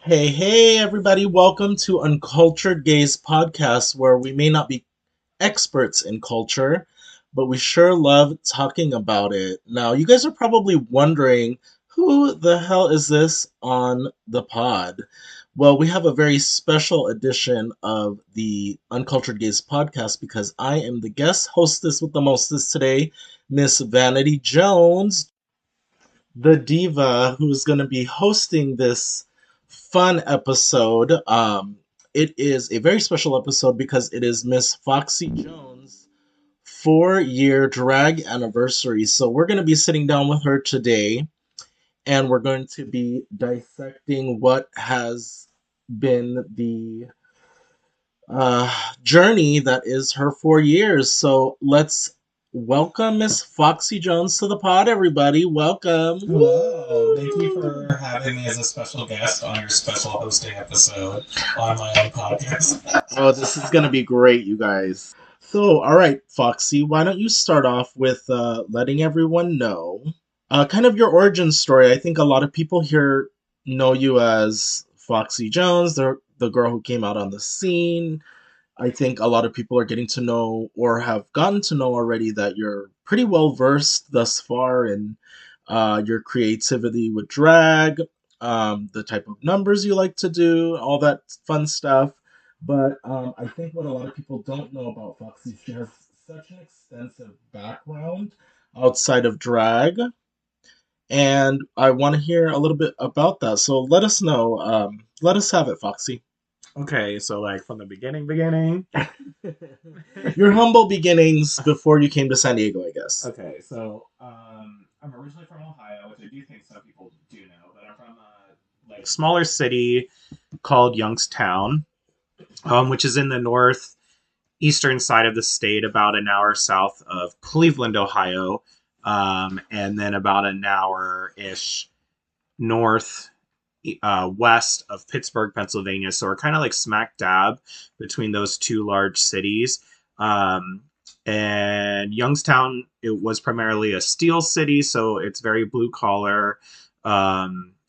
Hey, everybody, welcome to Uncultured Gays podcast, where we may not be experts in culture, but we sure love talking about it. Now, you guys are probably wondering who the hell is this on the pod? Well, we have a very special edition of the Uncultured Gays podcast because I am the guest hostess with the mostest today, Miss Vanity Jones, the diva who's going to be hosting this fun episode. It is a very special episode because it is Miss Foxxy Jones' 4-year drag anniversary. So we're going to be sitting down with her today and we're going to be dissecting what has been the journey that is her 4 years. So let's welcome Miss Foxy Jones to the pod, everybody. Welcome. Hello, thank you Woo! for having me as a special guest on your special hosting episode on my own podcast. Oh, this is gonna be great, you guys. So, all right, Foxy, why don't you start off with letting everyone know kind of your origin story? I think a lot of people here know you as Foxy Jones, the girl who came out on the scene. I think a lot of people are getting to know or have gotten to know already that you're pretty well versed thus far in your creativity with drag, the type of numbers you like to do, all that fun stuff. But I think what a lot of people don't know about Foxy, she has such an extensive background outside of drag. And I want to hear a little bit about that. So let us know. Let us have it, Foxy. Okay, so like from the beginning. Your humble beginnings before you came to San Diego, I guess. Okay, so I'm originally from Ohio, which I do think some people do know, but I'm from a like smaller city called Youngstown, which is in the northeastern side of the state, about an hour south of Cleveland, Ohio, and then about an hour ish north west of Pittsburgh, Pennsylvania. So we're kind of like smack dab between those two large cities. Um, and Youngstown, it was primarily a steel city, so it's very blue collar,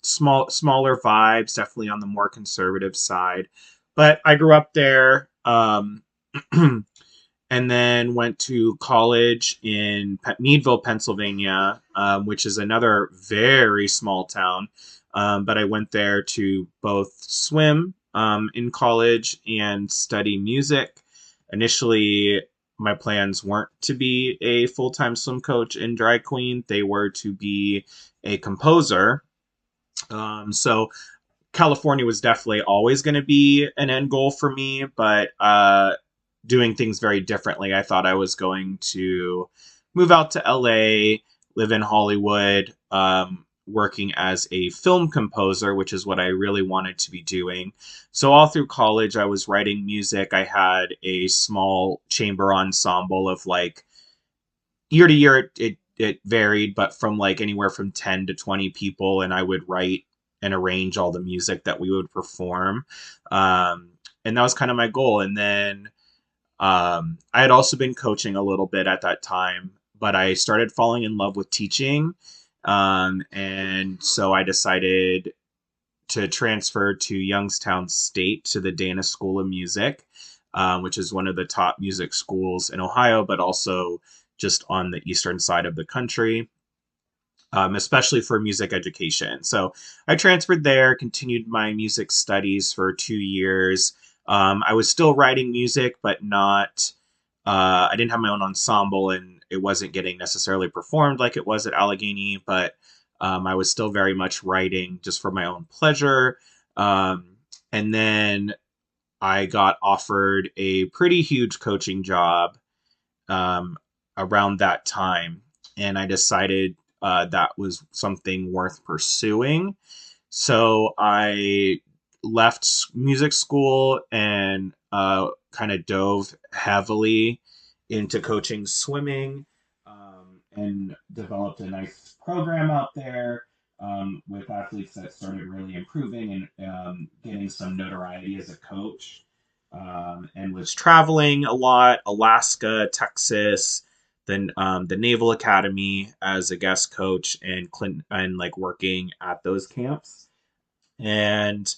smaller vibes, definitely on the more conservative side. But I grew up there. And then went to college in Meadville, Pennsylvania, which is another very small town. But I went there to both swim in college and study music. Initially, my plans weren't to be a full time swim coach and drag queen, they were to be a composer. So California was definitely always going to be an end goal for me, but doing things very differently. I thought I was going to move out to LA, live in Hollywood, working as a film composer, which is what I really wanted to be doing. So, all through college, I was writing music. I had a small chamber ensemble of like year to year, it varied, but from like anywhere from 10 to 20 people, and I would write and arrange all the music that we would perform. Um, and that was kind of my goal. And then I had also been coaching a little bit at that time, but I started falling in love with teaching. And so I decided to transfer to Youngstown State to the Dana School of Music, which is one of the top music schools in Ohio, but also just on the eastern side of the country, especially for music education. So I transferred there, continued my music studies for 2 years. I was still writing music, but not. I didn't have my own ensemble, and it wasn't getting necessarily performed like it was at Allegheny. But I was still very much writing just for my own pleasure. And then I got offered a pretty huge coaching job um, around that time, and I decided that was something worth pursuing. So I left music school and kind of dove heavily into coaching swimming, and developed a nice program out there with athletes that started really improving and getting some notoriety as a coach, and was traveling a lot, Alaska, Texas, then the Naval Academy as a guest coach, and Clinton, and like working at those camps. And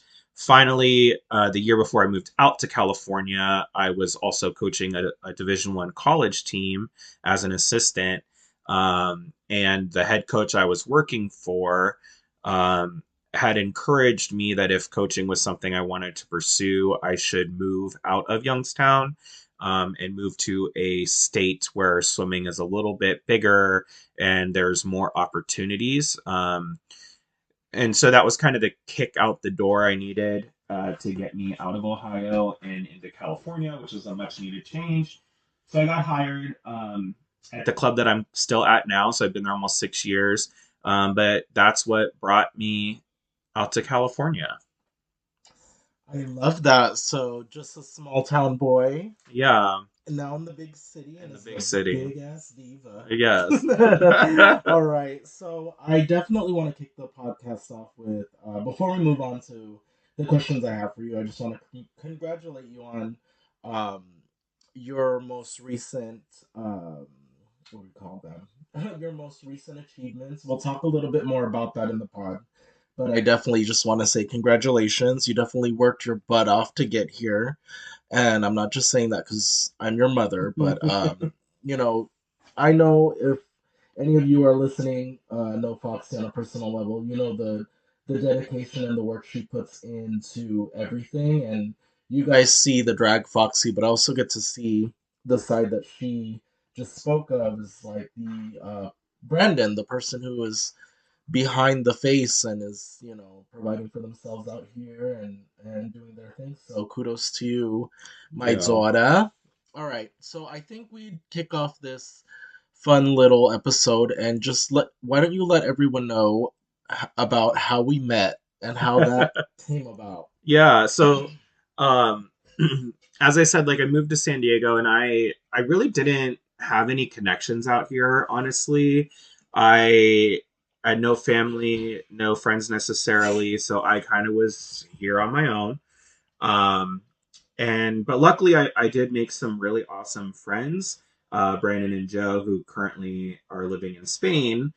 finally, the year before I moved out to California, I was also coaching a Division I college team as an assistant. And the head coach I was working for um, had encouraged me that if coaching was something I wanted to pursue, I should move out of Youngstown and move to a state where swimming is a little bit bigger and there's more opportunities. And so that was kind of the kick out the door I needed to get me out of Ohio and into California, which was a much needed change. So I got hired at the club that I'm still at now. So I've been there almost 6 years. But that's what brought me out to California. I love that. So, just a small town boy, Yeah, and now in the big city, in and the is big a city. big ass diva. Yes. All right. So, I definitely want to kick the podcast off with, before we move on to the questions I have for you, I just want to congratulate you on um, your most recent, what do we call them? Your most recent achievements. We'll talk a little bit more about that in the pod. But I definitely just want to say congratulations. You definitely worked your butt off to get here. And I'm not just saying that because I'm your mother, but, you know, I know if any of you are listening, know Foxy on a personal level, you know the dedication and the work she puts into everything. And you guys see the drag Foxy, but I also get to see the side that she just spoke of is like the Brandon, the person who is behind the face and is providing for themselves out here and doing their thing. So kudos to you, my Yeah. daughter. All right, so I think we kick off this fun little episode and just let why don't you let everyone know about how we met and how that came about. Yeah. So, um, as I said, like I moved to San Diego, and I really didn't have any connections out here. Honestly, I I had no family, no friends necessarily, so I kind of was here on my own. Um, and but luckily, I did make some really awesome friends, Brandon and Joe, who currently are living in Spain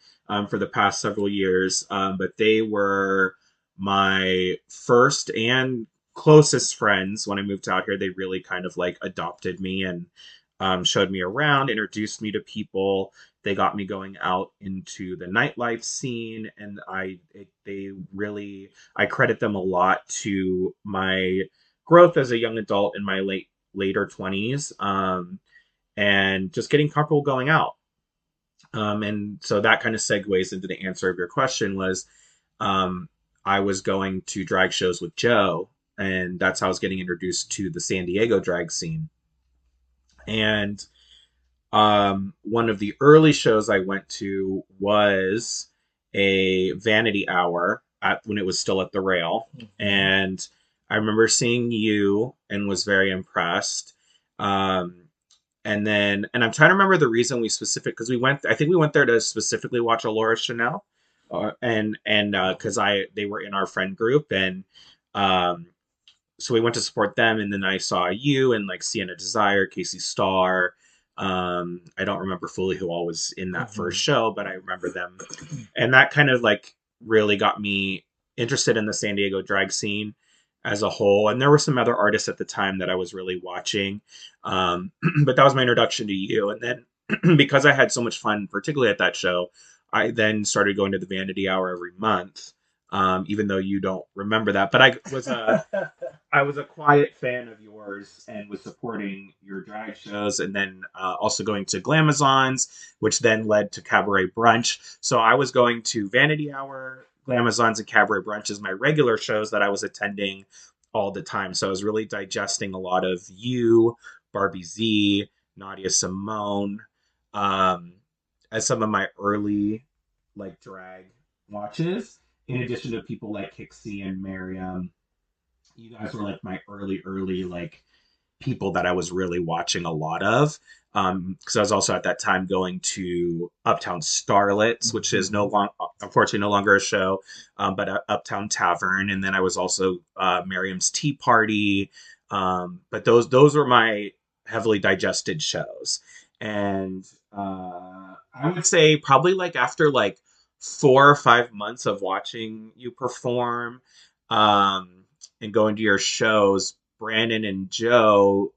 for the past several years. But they were my first and closest friends when I moved out here. They really kind of like adopted me and showed me around, introduced me to people. They got me going out into the nightlife scene, and they really I credit them a lot to my growth as a young adult in my later 20s, and just getting comfortable going out. And so that kind of segues into the answer of your question was um, I was going to drag shows with Joe, and that's how I was getting introduced to the San Diego drag scene. And one of the early shows I went to was a Vanity Hour when it was still at the Rail, Mm-hmm. and I remember seeing you and was very impressed. Um, and I'm trying to remember the reason we specific because we went. I think we went there to specifically watch Alora Chanel, and because I they were in our friend group, and um, so we went to support them, and then I saw you and like Sienna Desire, Casey Starr. I don't remember fully who all was in that Mm-hmm. first show, but I remember them, and that kind of like really got me interested in the San Diego drag scene as a whole. And there were some other artists at the time that I was really watching, but that was my introduction to you. And then because I had so much fun, particularly at that show, I then started going to the Vanity Hour every month. Even though you don't remember that, but I was a quiet fan of yours and was supporting your drag shows, and then also going to Glamazons, which then led to Cabaret Brunch. So I was going to Vanity Hour, Glamazons, and Cabaret Brunch as my regular shows that I was attending all the time. So I was really digesting a lot of you, Barbie Z, Nadia Simone, um, as some of my early like drag watches, in addition to people like Kixie and Miriam. You guys were like my early like people that I was really watching a lot of. Because I was also at that time going to Uptown Starlets, which is Mm-hmm. unfortunately no longer a show, but Uptown Tavern, and then I was also Miriam's Tea Party. But those were my heavily digested shows, and I would say probably like after like 4 or 5 months of watching you perform. Um, and going to your shows, Brandon and Joe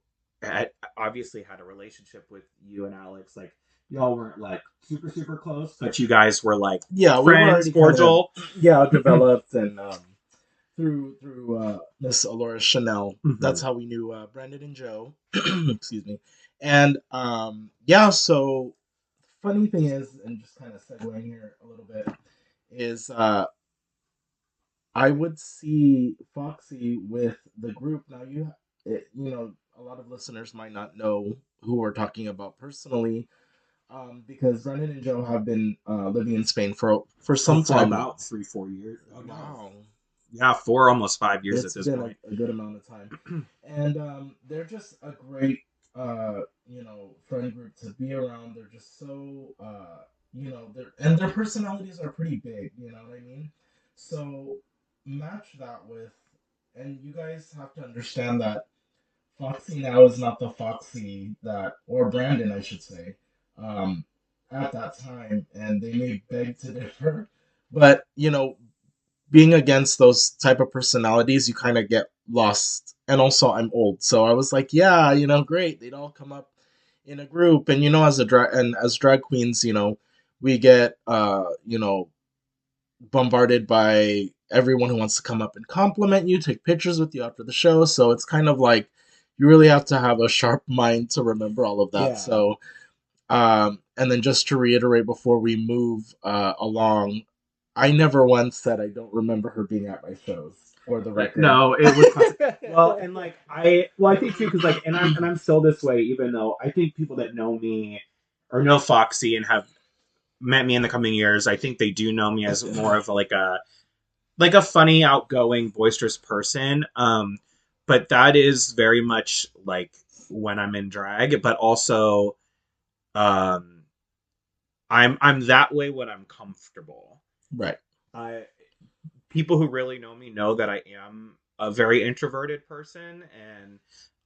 obviously had a relationship with you and Alex. Like y'all weren't like super close, but you guys were like Yeah, we were friends, already kind of cordial. yeah developed, and through Miss Alora Chanel. That's Mm-hmm. how we knew Brandon and Joe. Excuse me. And yeah, so funny thing is, and just kind of segueing here a little bit, is I would see Foxy with the group. Now you know, a lot of listeners might not know who we're talking about personally, because Brandon and Joe have been living in Spain for some For time now. about 3 4 years. Oh no, Wow, yeah, 4 almost 5 years at it's this been point. a good amount of time, and they're just a great friend group to be around. They're just so their personalities are pretty big. You know what I mean? So match that with, and you guys have to understand that Foxy now is not the Foxy that, or Brandon, I should say, um, at that time, and they may beg to differ. But being against those type of personalities, you kind of get lost. And also, I'm old, so I was like, yeah, great. They'd all come up in a group, and as drag queens, we get bombarded by everyone who wants to come up and compliment you, take pictures with you after the show. So it's kind of like you really have to have a sharp mind to remember all of that. Yeah. So, and then just to reiterate before we move along, I never once said I don't remember her being at my shows, for the record. No, it was constant. Well, and like I think too, because like, and I'm still this way, even though I think people that know me or know Foxy and have met me in the coming years, I think they do know me as more of like a funny, outgoing, boisterous person. But that is very much like when I'm in drag, but also um, I'm that way when I'm comfortable. Right. I People who really know me know that I am a very introverted person, and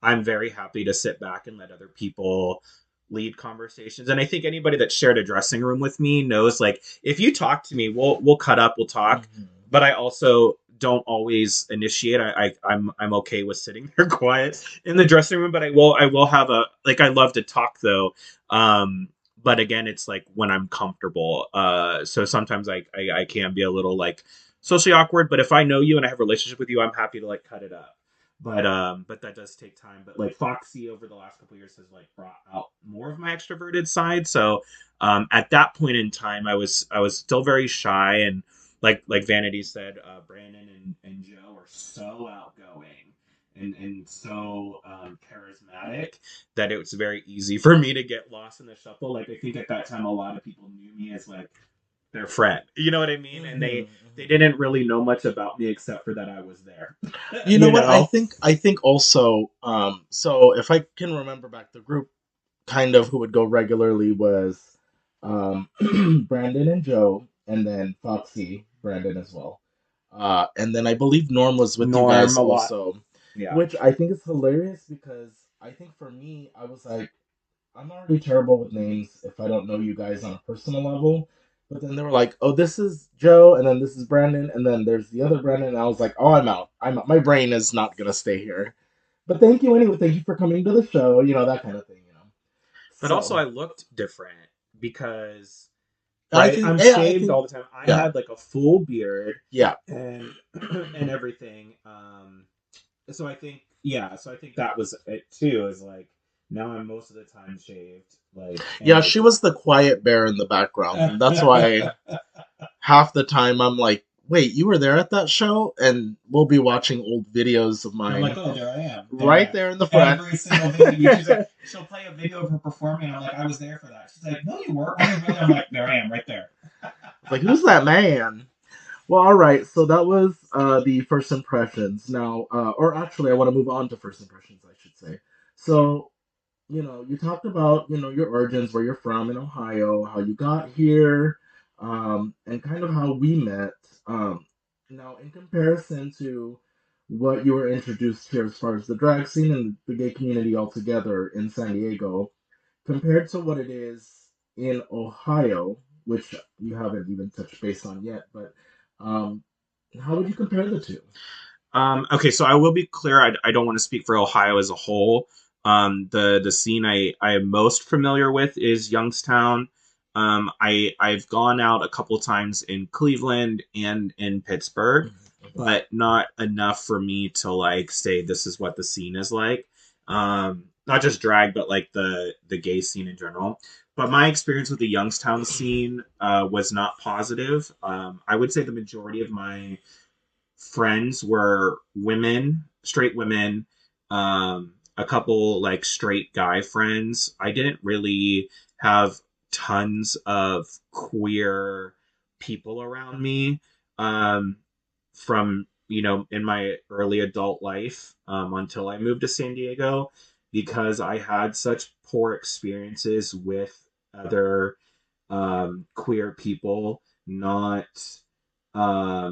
I'm very happy to sit back and let other people lead conversations. And I think anybody that shared a dressing room with me knows, like, if you talk to me, we'll cut up, we'll talk. Mm-hmm. But I also don't always initiate. I'm okay with sitting there quiet in the dressing room, but I will have a, like, I love to talk though. But again, it's like when I'm comfortable. So sometimes I can be a little like socially awkward, but if I know you and I have a relationship with you, I'm happy to like cut it up. But that does take time. But like Foxy over the last couple of years has like brought out more of my extroverted side. So at that point in time, I was still very shy, and like Vanity said, Brandon and Joe are so outgoing and so charismatic that it was very easy for me to get lost in the shuffle. Like I think at that time, a lot of people knew me as like their friend. You know what I mean? And Mm-hmm. they Mm-hmm. didn't really know much about me except for that I was there. You know you what? I know? think I think also, so if I can remember back, the group kind of who would go regularly was Brandon and Joe, and then Foxy, Brandon as well. And then I believe Norm was with you Norm guys a lot. also, Yeah. which I think is hilarious because I think for me, I was like, I'm already terrible with names if I don't know you guys on a personal level. But then they were like, oh, this is Joe, and then this is Brandon, and then there's the other Brandon. And I was like, oh, I'm out. I'm out. My brain is not going to stay here. But thank you anyway. Thank you for coming to the show, that kind of thing. But also So I looked different because I right, think, I'm yeah, I shaved think, all the time. I yeah, had like a full beard yeah. and and everything. So I think yeah, so I think that was it too, is like now I'm most of the time shaved, like and Yeah, like she was the quiet bear in the background. And that's why half the time I'm like, wait, you were there at that show? And we'll be watching old videos of I'm like, mine oh, there I am. There I right am. there in the front. Every single video. She'll play a video of her performing, and I'm like, I was there for that. She's like, no, you weren't. I'm like, there I am, right there. Like, who's that man? Well, all right. So that was the first impressions. Now, or actually, I want to move on to first impressions, I should say. So, you talked about, your origins, where you're from in Ohio, how you got here, and kind of how we met. Now, in comparison to what you were introduced here as far as the drag scene and the gay community altogether in San Diego, compared to what it is in Ohio, which you haven't even touched base on yet, but um, how would you compare the two? Okay, so I will be clear. I don't want to speak for Ohio as a whole. The scene I am most familiar with is Youngstown. I've gone out a couple times in Cleveland and in Pittsburgh, Mhm, mhm. but not enough for me to like say this is what the scene is like. Not just drag, but like the gay scene in general. But my experience with the Youngstown scene was not positive. I would say the majority of my friends were women, straight women, a couple like straight guy friends. I didn't really have tons of queer people around me um, from, in my early adult life until I moved to San Diego because I had such poor experiences with other queer people not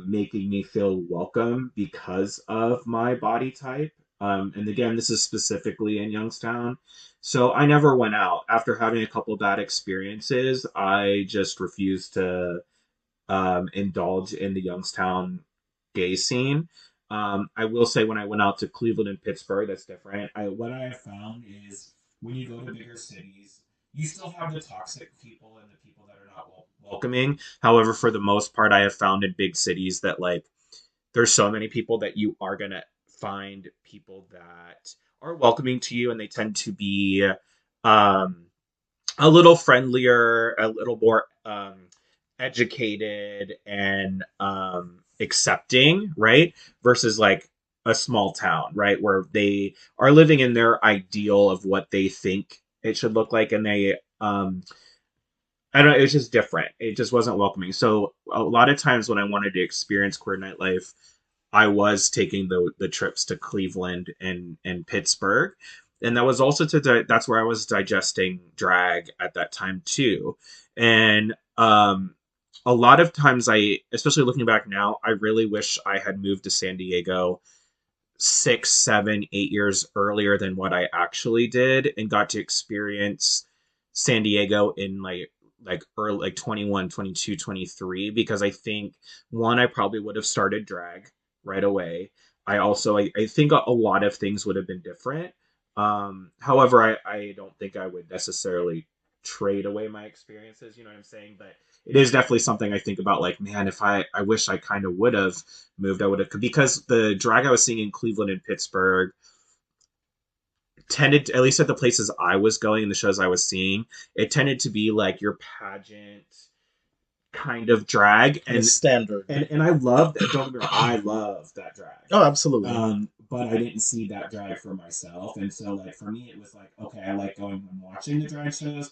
making me feel welcome because of my body type. And again, this is specifically in Youngstown. So I never went out. After having a couple bad experiences, I just refused to indulge in the Youngstown gay scene. I will say when I went out to Cleveland and Pittsburgh, that's different. What I have found is when you go to bigger cities, you still have the toxic people and the people that are not welcoming. However, for the most part, I have found in big cities that like there's so many people that you are gonna find people that are welcoming to you, and they tend to be um, a little friendlier, a little more educated and accepting, right? Versus like a small town, right? Where they are living in their ideal of what they think it should look like. And I don't know, it was just different. It just wasn't welcoming. So a lot of times when I wanted to experience queer nightlife, I was taking the trips to Cleveland and Pittsburgh, and that was also that's where I was digesting drag at that time too, and a lot of times especially looking back now, I really wish I had moved to San Diego 6, 7, 8 years earlier than what I actually did and got to experience San Diego in like early like 21, 22, 23. Because I think one, I probably would have started drag right away. I think a lot of things would have been different. However, I don't think I would necessarily trade away my experiences, you know what I'm saying? But it is definitely something I think about like, man, if I wish I kind of would have moved, I would have, because the drag I was seeing in Cleveland and Pittsburgh tended, at least at the places I was going and the shows I was seeing, it tended to be like your pageant kind of drag, Kind of and standard. and I love that. Don't get me wrong, I love that drag. Oh, absolutely. But I didn't see that drag for myself, and so like for me, it was like okay, I like going and watching the drag shows,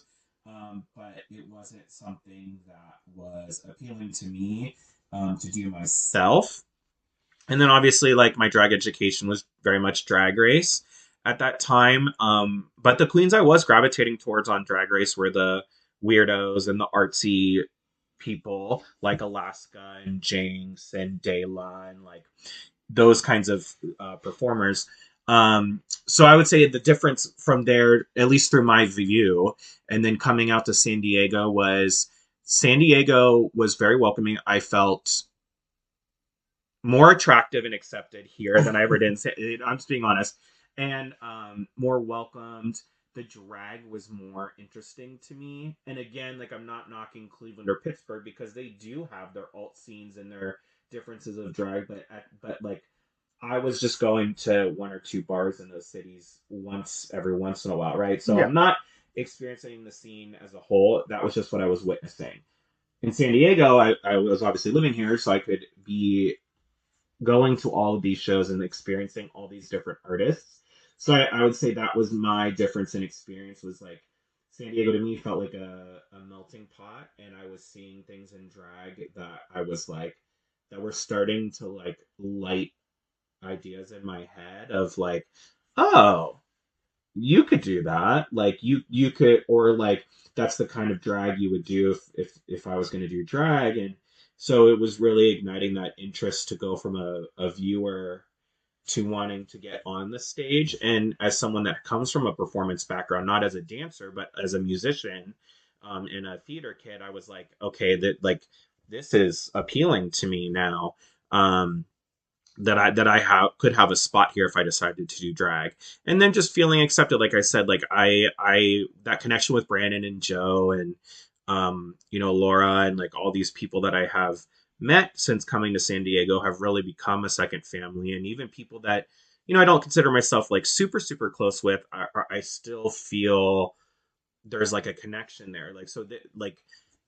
but it wasn't something that was appealing to me to do myself. And then obviously like my drag education was very much Drag Race at that time, but the queens I was gravitating towards on Drag Race were the weirdos and the artsy people like Alaska and Jinx and Dayla and like those kinds of performers. So I would say the difference from there, at least through my view, and then coming out to San Diego was very welcoming. I felt more attractive and accepted here than I ever did. I'm just being honest, and more welcomed. The drag was more interesting to me, and again, like I'm not knocking Cleveland or Pittsburgh because they do have their alt scenes and their differences of drag, but like I was just going to one or two bars in those cities every once in a while, right? So Yeah. I'm not experiencing the scene as a whole. That was just what I was witnessing. In San Diego, I was obviously living here, so I could be going to all of these shows and experiencing all these different artists. So I would say that was my difference in experience was like San Diego to me felt like a melting pot, and I was seeing things in drag that I was like that were starting to like light ideas in my head of like, oh, you could do that. Like you could, or like that's the kind of drag you would do if I was going to do drag. And so it was really igniting that interest to go from a viewer to wanting to get on the stage. And as someone that comes from a performance background, not as a dancer but as a musician and a theater kid, I was like, okay, that like this is appealing to me now. that I have could have a spot here if I decided to do drag. And then just feeling accepted, like I said, like I that connection with Brandon and Joe and Laura and like all these people that I have met since coming to San Diego have really become a second family. And even people that I don't consider myself like super close with, I still feel there's like a connection there. Like so like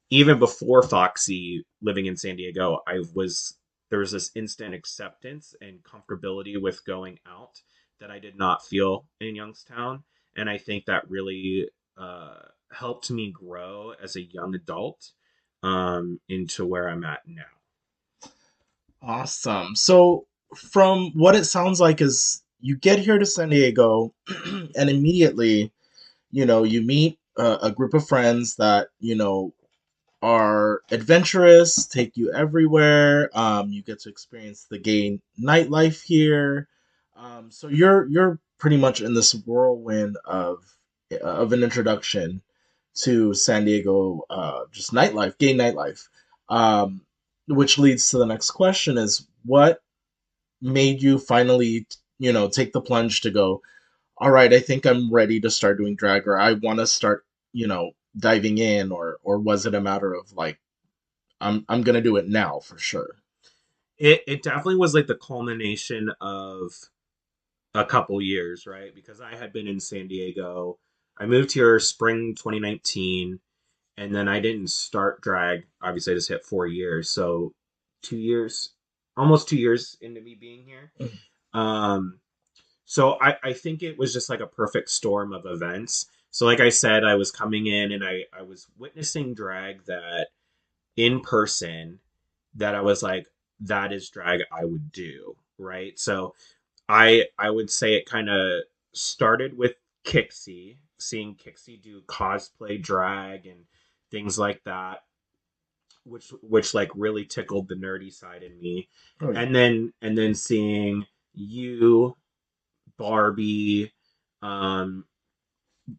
even before Foxy living in San Diego, there was this instant acceptance and comfortability with going out that I did not feel in Youngstown, and I think that really helped me grow as a young adult into where I'm at now. Awesome. So, from what it sounds like, is you get here to San Diego, and immediately, you meet a group of friends that are adventurous, take you everywhere. You get to experience the gay nightlife here. So you're pretty much in this whirlwind of an introduction to San Diego, just nightlife, gay nightlife. Um, which leads to the next question: is what made you finally, take the plunge to go? All right, I think I'm ready to start doing drag, or I want to start, diving in, or was it a matter of like I'm gonna do it now for sure. It definitely was like the culmination of a couple years, right? Because I had been in San Diego. I moved here spring 2019, and then I didn't start drag. Obviously, I just hit 4 years, so 2 years, almost 2 years into me being here. Um, so I think it was just like a perfect storm of events. So, like I said, I was coming in and I was witnessing drag that in person that I was like, that is drag I would do, right? So I would say it kind of started with Kixie, seeing Kixie do cosplay drag and things like that, which like really tickled the nerdy side in me. Oh yeah. And then seeing you, Barbie, um,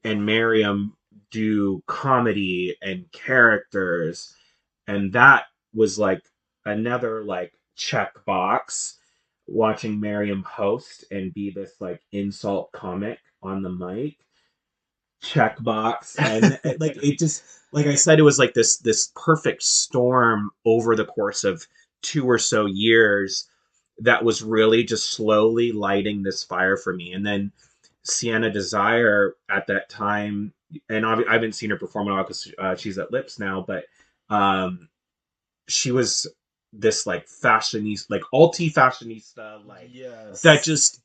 and Miriam do comedy and characters, and that was like another like check box watching Miriam host and be this like insult comic on the mic checkbox and like it just like I said it was like this perfect storm over the course of 2 or so years that was really just slowly lighting this fire for me. And then Sienna Desire at that time, and I haven't seen her perform at all because she's at Lips now, but um she was this like fashionista, like alti fashionista, like that Yes. just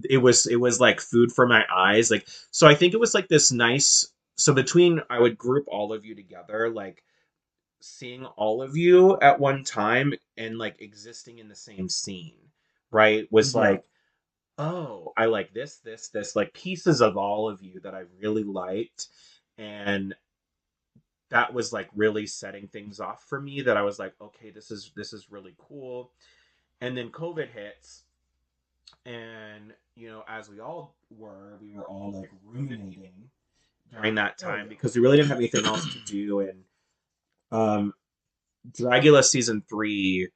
it was like food for my eyes. Like so I think it was like this nice so between I would group all of you together, like seeing all of you at one time and like existing in the same scene, right? Was Yeah. like, oh, I like this, like pieces of all of you that I really liked. And that was like really setting things off for me that I was like, okay, this is really cool. And then COVID hits, and as we were all like ruminating during that Oh time yeah. because we really didn't have anything else to do. And um, Dragula season 3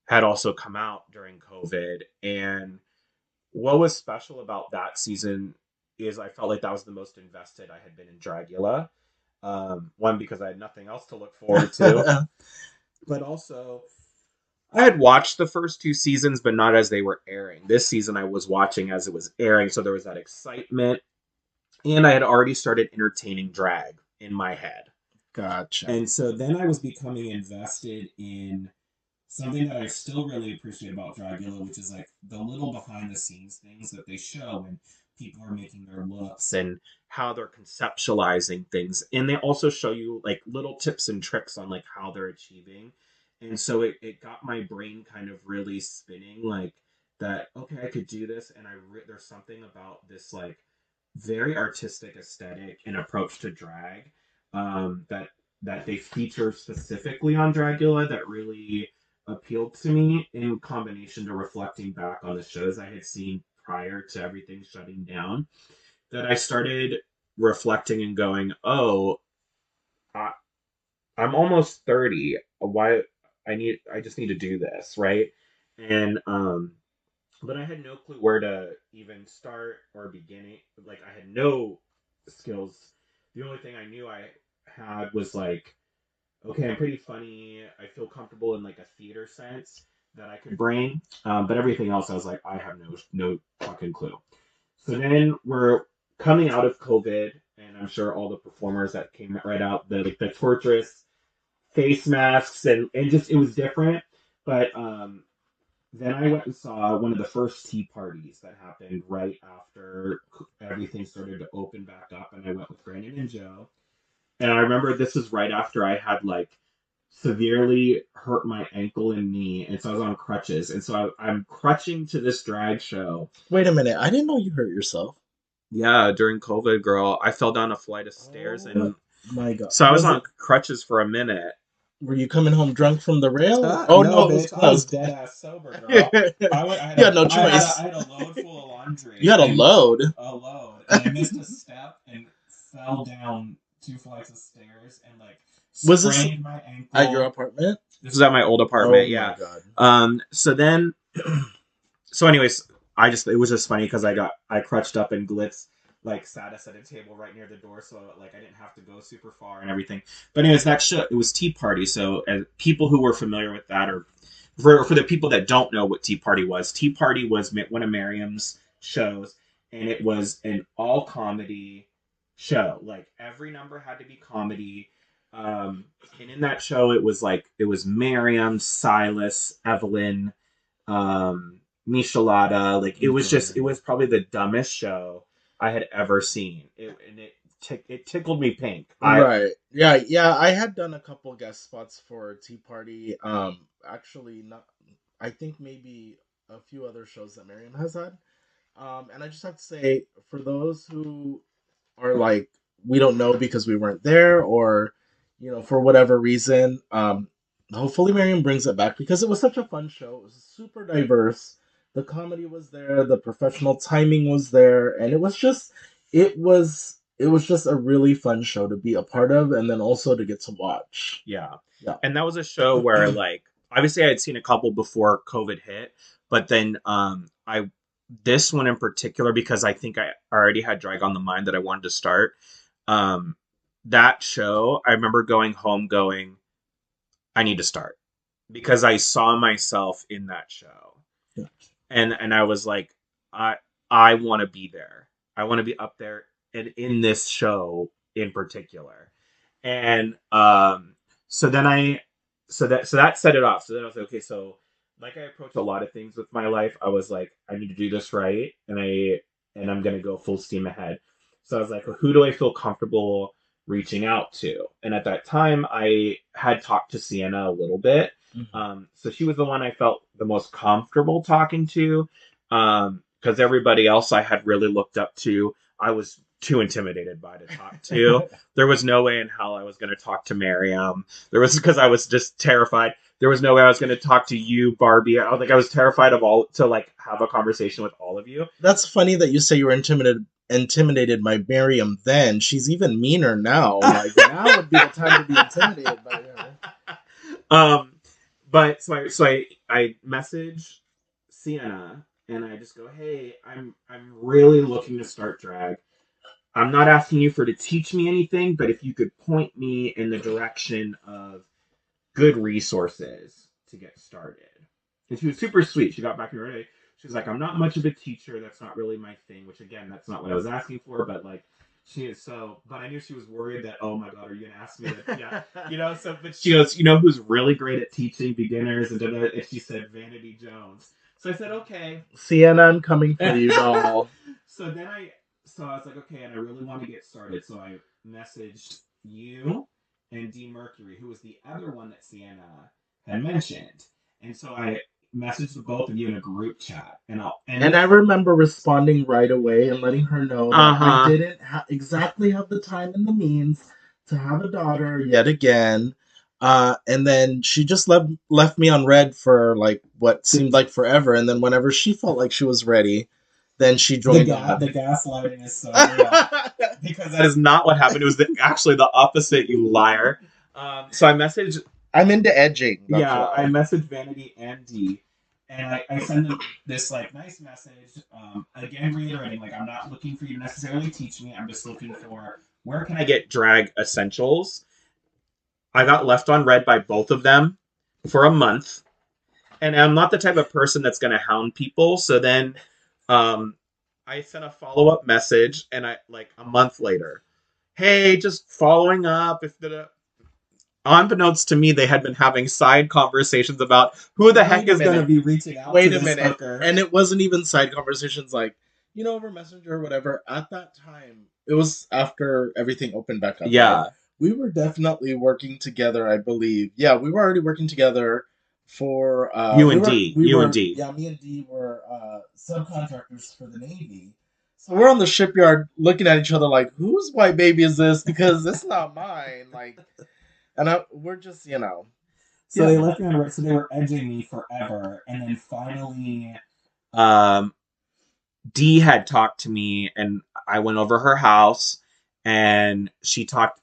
had also come out during COVID, and what was special about that season is I felt like that was the most invested I had been in Dragula. One because I had nothing else to look forward to, but also I had watched the first 2 seasons, but not as they were airing. This season I was watching as it was airing, so there was that excitement, and I had already started entertaining drag in my head. Gotcha. And so then I was becoming invested in something that I still really appreciate about Dragula, which is like the little behind the scenes things that they show when people are making their looks and how they're conceptualizing things. And they also show you like little tips and tricks on like how they're achieving. And so it got my brain kind of really spinning like that, okay, I could do this. And there's something about this like very artistic aesthetic and approach to drag that they feature specifically on Dragula that really appealed to me in combination to reflecting back on the shows I had seen prior to everything shutting down. That I started reflecting and going, oh, I, I'm almost 30. Why I just need to do this, right? And but I had no clue where to even start or begin it. Like I had no skills. The only thing I knew I had was like, okay, I'm pretty funny. I feel comfortable in like a theater sense that I could bring. But everything else, I was like, I have no fucking clue. So then we're coming out of COVID, and I'm sure all the performers that came right out, the torturous face masks, and just it was different. But then I went and saw one of the first tea parties that happened right after everything started to open back up, and I went with Brandon and Joe. And I remember this was right after I had like severely hurt my ankle and knee, and so I was on crutches, and so I'm crutching to this drag show. Wait a minute. I didn't know you hurt yourself. Yeah, during COVID, girl, I fell down a flight of stairs, Oh and my god. so I was Was on it? crutches for a minute. Were you coming home drunk from the rail? Oh No, no, it was bitch, I was closed. dead ass sober, You girl. I had had no I choice. had a load full of You laundry had a and load. a load, and I missed a step and fell down 2 flights of stairs and like Was this sprained my at your ankle. apartment? This was at my old Oh apartment, my yeah. god. So then, so anyways, it was just funny because I crutched up and Glitz like sat us at a table right near the door, so like I didn't have to go super far and everything. But anyways, that show it was Tea Party. So as people who were familiar with that, or for the people that don't know what Tea Party was one of Miriam's shows, and it was an all comedy show. Like every number had to be comedy. And in that show, it was Miriam, Silas, Evelyn, Michelada. Like it was probably the dumbest show I had ever seen. It tickled me pink. Right. Yeah, yeah, I had done a couple guest spots for Tea Party. Actually not I think maybe a few other shows that Miriam has had. And I just have to say, for those who are like, we don't know because we weren't there, or for whatever reason, hopefully Miriam brings it back because it was such a fun show. It was super diverse. The comedy was there, the professional timing was there, and it was just a really fun show to be a part of, and then also to get to watch. Yeah. Yeah. And that was a show where like obviously I had seen a couple before COVID hit, but then I this one in particular because I think I already had drag on the mind that I wanted to start. Um that show, I remember going home going, I need to start because I saw myself in that show. Yeah. And I was like, I I want to be there. I want to be up there and in this show in particular. And so then I so that set it off. So then I was like, okay, so like I approach a lot of things with my life, I was like, I need to do this right, and I'm gonna go full steam ahead. So I was like, well, who do I feel comfortable reaching out to? And at that time, I had talked to Sienna a little bit. So she was the one I felt the most comfortable talking to, because everybody else I had really looked up to, I was too intimidated by to talk to. There was no way in hell I was going to talk to Miriam. There was because I was just terrified. There was no way I was going to talk to you, Barbie. I was terrified of all to like have a conversation with all of you. That's funny that you say you were intimidated by Miriam then. She's even meaner now. Like now would be the time to be intimidated by her. um, but I message Sienna and I just go, hey, I'm really looking to start drag. I'm not asking you for to teach me anything, but if you could point me in the direction of good resources to get started. And she was super sweet. She got back to me right away. She was like, I'm not much of a teacher. That's not really my thing, which again, that's not what I was asking for, but like, she is so, but I knew she was worried that, oh my God, are you going to ask me that? Yeah. So, but she goes, who's really great at teaching beginners? And she said, Vanity Jones. So I said, okay. Sienna, I'm coming for you, doll. So then so I was like, okay, and I really want to get started. So I messaged you and D Mercury, who was the other one that Sienna had mentioned. And so I messaged the both of you in a group chat. And I remember responding right away and letting her know that I didn't exactly have the time and the means to have a daughter yet again. And then she just left me on red for like what seemed like forever. And then whenever she felt like she was ready, then she joined on. The gaslighting is so real. Because that is not what happened. It was actually the opposite, you liar. So I messaged... I'm into edging. I messaged Vanity and D. and I send them this like nice message, again reiterating like I'm not looking for you to necessarily teach me. I'm just looking for where can I get drag essentials. I got left on red by both of them for a month, and I'm not the type of person that's going to hound people. So then, um, I sent a follow up message, and I like a month later, hey, just following up. If the unbeknownst to me, they had been having side conversations about who the heck Wait a is going to minute. be reaching out to Wait a this minute. hooker. And it wasn't even side conversations like, over Messenger or whatever. At that time, it was after everything opened back up, right? Yeah, We were definitely working together, I believe. Yeah, we were already working together for U we and were D, we U and were D. yeah, me and D were subcontractors for the Navy. So we're on the shipyard looking at each other like, whose white baby is this? Because it's not mine. Like, we're just, So yeah. they left me on red. So they were edging me forever, and then finally, um, Dee had talked to me, and I went over her house, and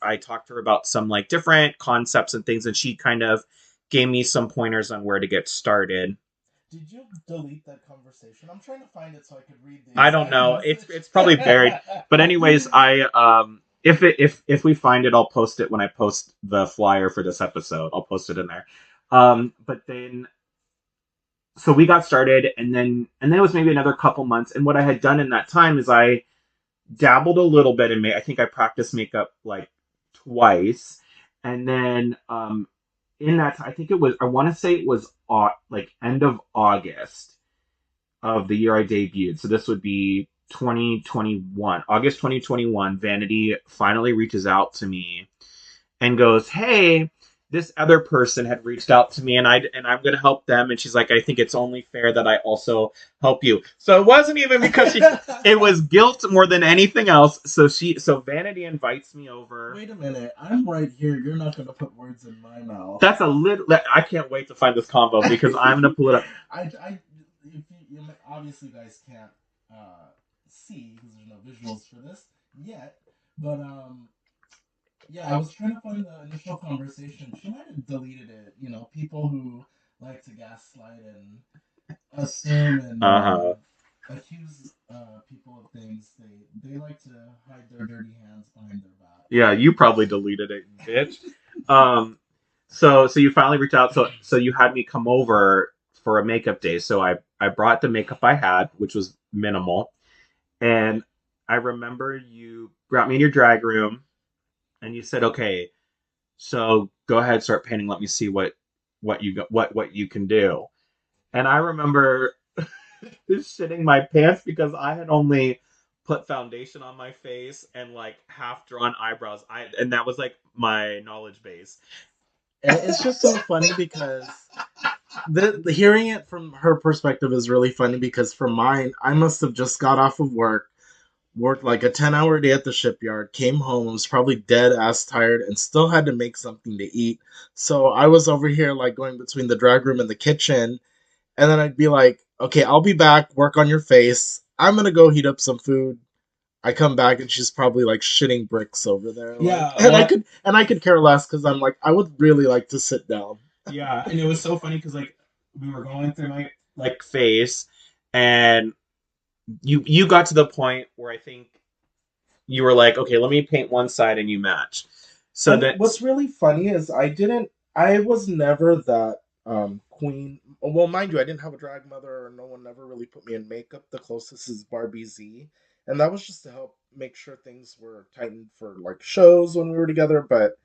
I talked to her about some like different concepts and things, and she kind of gave me some pointers on where to get started. Did you delete that conversation? I'm trying to find it so I could read the I don't exact know. message. It's probably buried. But anyways, I if we find it, I'll post it when I post the flyer for this episode. I'll post it in there. But then so we got started, and then it was maybe another couple months, and what I had done in that time is I dabbled a little bit in I think I practiced makeup like twice, and then in that I think it was I want to say it was like end of August of the year I debuted. So this would be 2021, August 2021. Vanity finally reaches out to me and goes, "Hey, this other person had reached out to me, and I'm going to help them." And she's like, "I think it's only fair that I also help you." So it wasn't even because it was guilt more than anything else. So Vanity invites me over. Wait a minute. I'm right here. You're not going to put words in my mouth. That's a little. I can't wait to find this combo because I'm going to pull it up. If obviously you guys can't see because there's no visuals for this yet, but yeah, I was trying to find the initial conversation. She might have deleted it. People who like to gaslight and assume and accuse people of things. They like to hide their dirty hands behind their back. Yeah, you probably deleted it, bitch. um, so you finally reached out. So you had me come over for a makeup day. So I brought the makeup I had, which was minimal, and I remember you brought me in your drag room, and you said, "Okay, so go ahead, start painting. Let me see what you can do." And I remember just shitting my pants because I had only put foundation on my face and like half drawn eyebrows. And that was like my knowledge base. And it's just so funny because the hearing it from her perspective is really funny because for mine, I must have just got off of work, worked like a 10-hour day at the shipyard, came home, was probably dead ass tired, and still had to make something to eat. So I was over here like going between the drag room and the kitchen, and then I'd be like, okay, I'll be back, work on your face. I'm gonna go heat up some food. I come back and she's probably like shitting bricks over there. Yeah, like, and I could care less because I'm like I would really like to sit down. Yeah, and it was so funny because like we were going through my like face, and you got to the point where I think you were like, okay, let me paint one side and you match. So And that what's really funny is I was never that queen. Well, mind you, I didn't have a drag mother, or no one ever really put me in makeup. The closest is Barbie Z, and that was just to help make sure things were tightened for like shows when we were together. But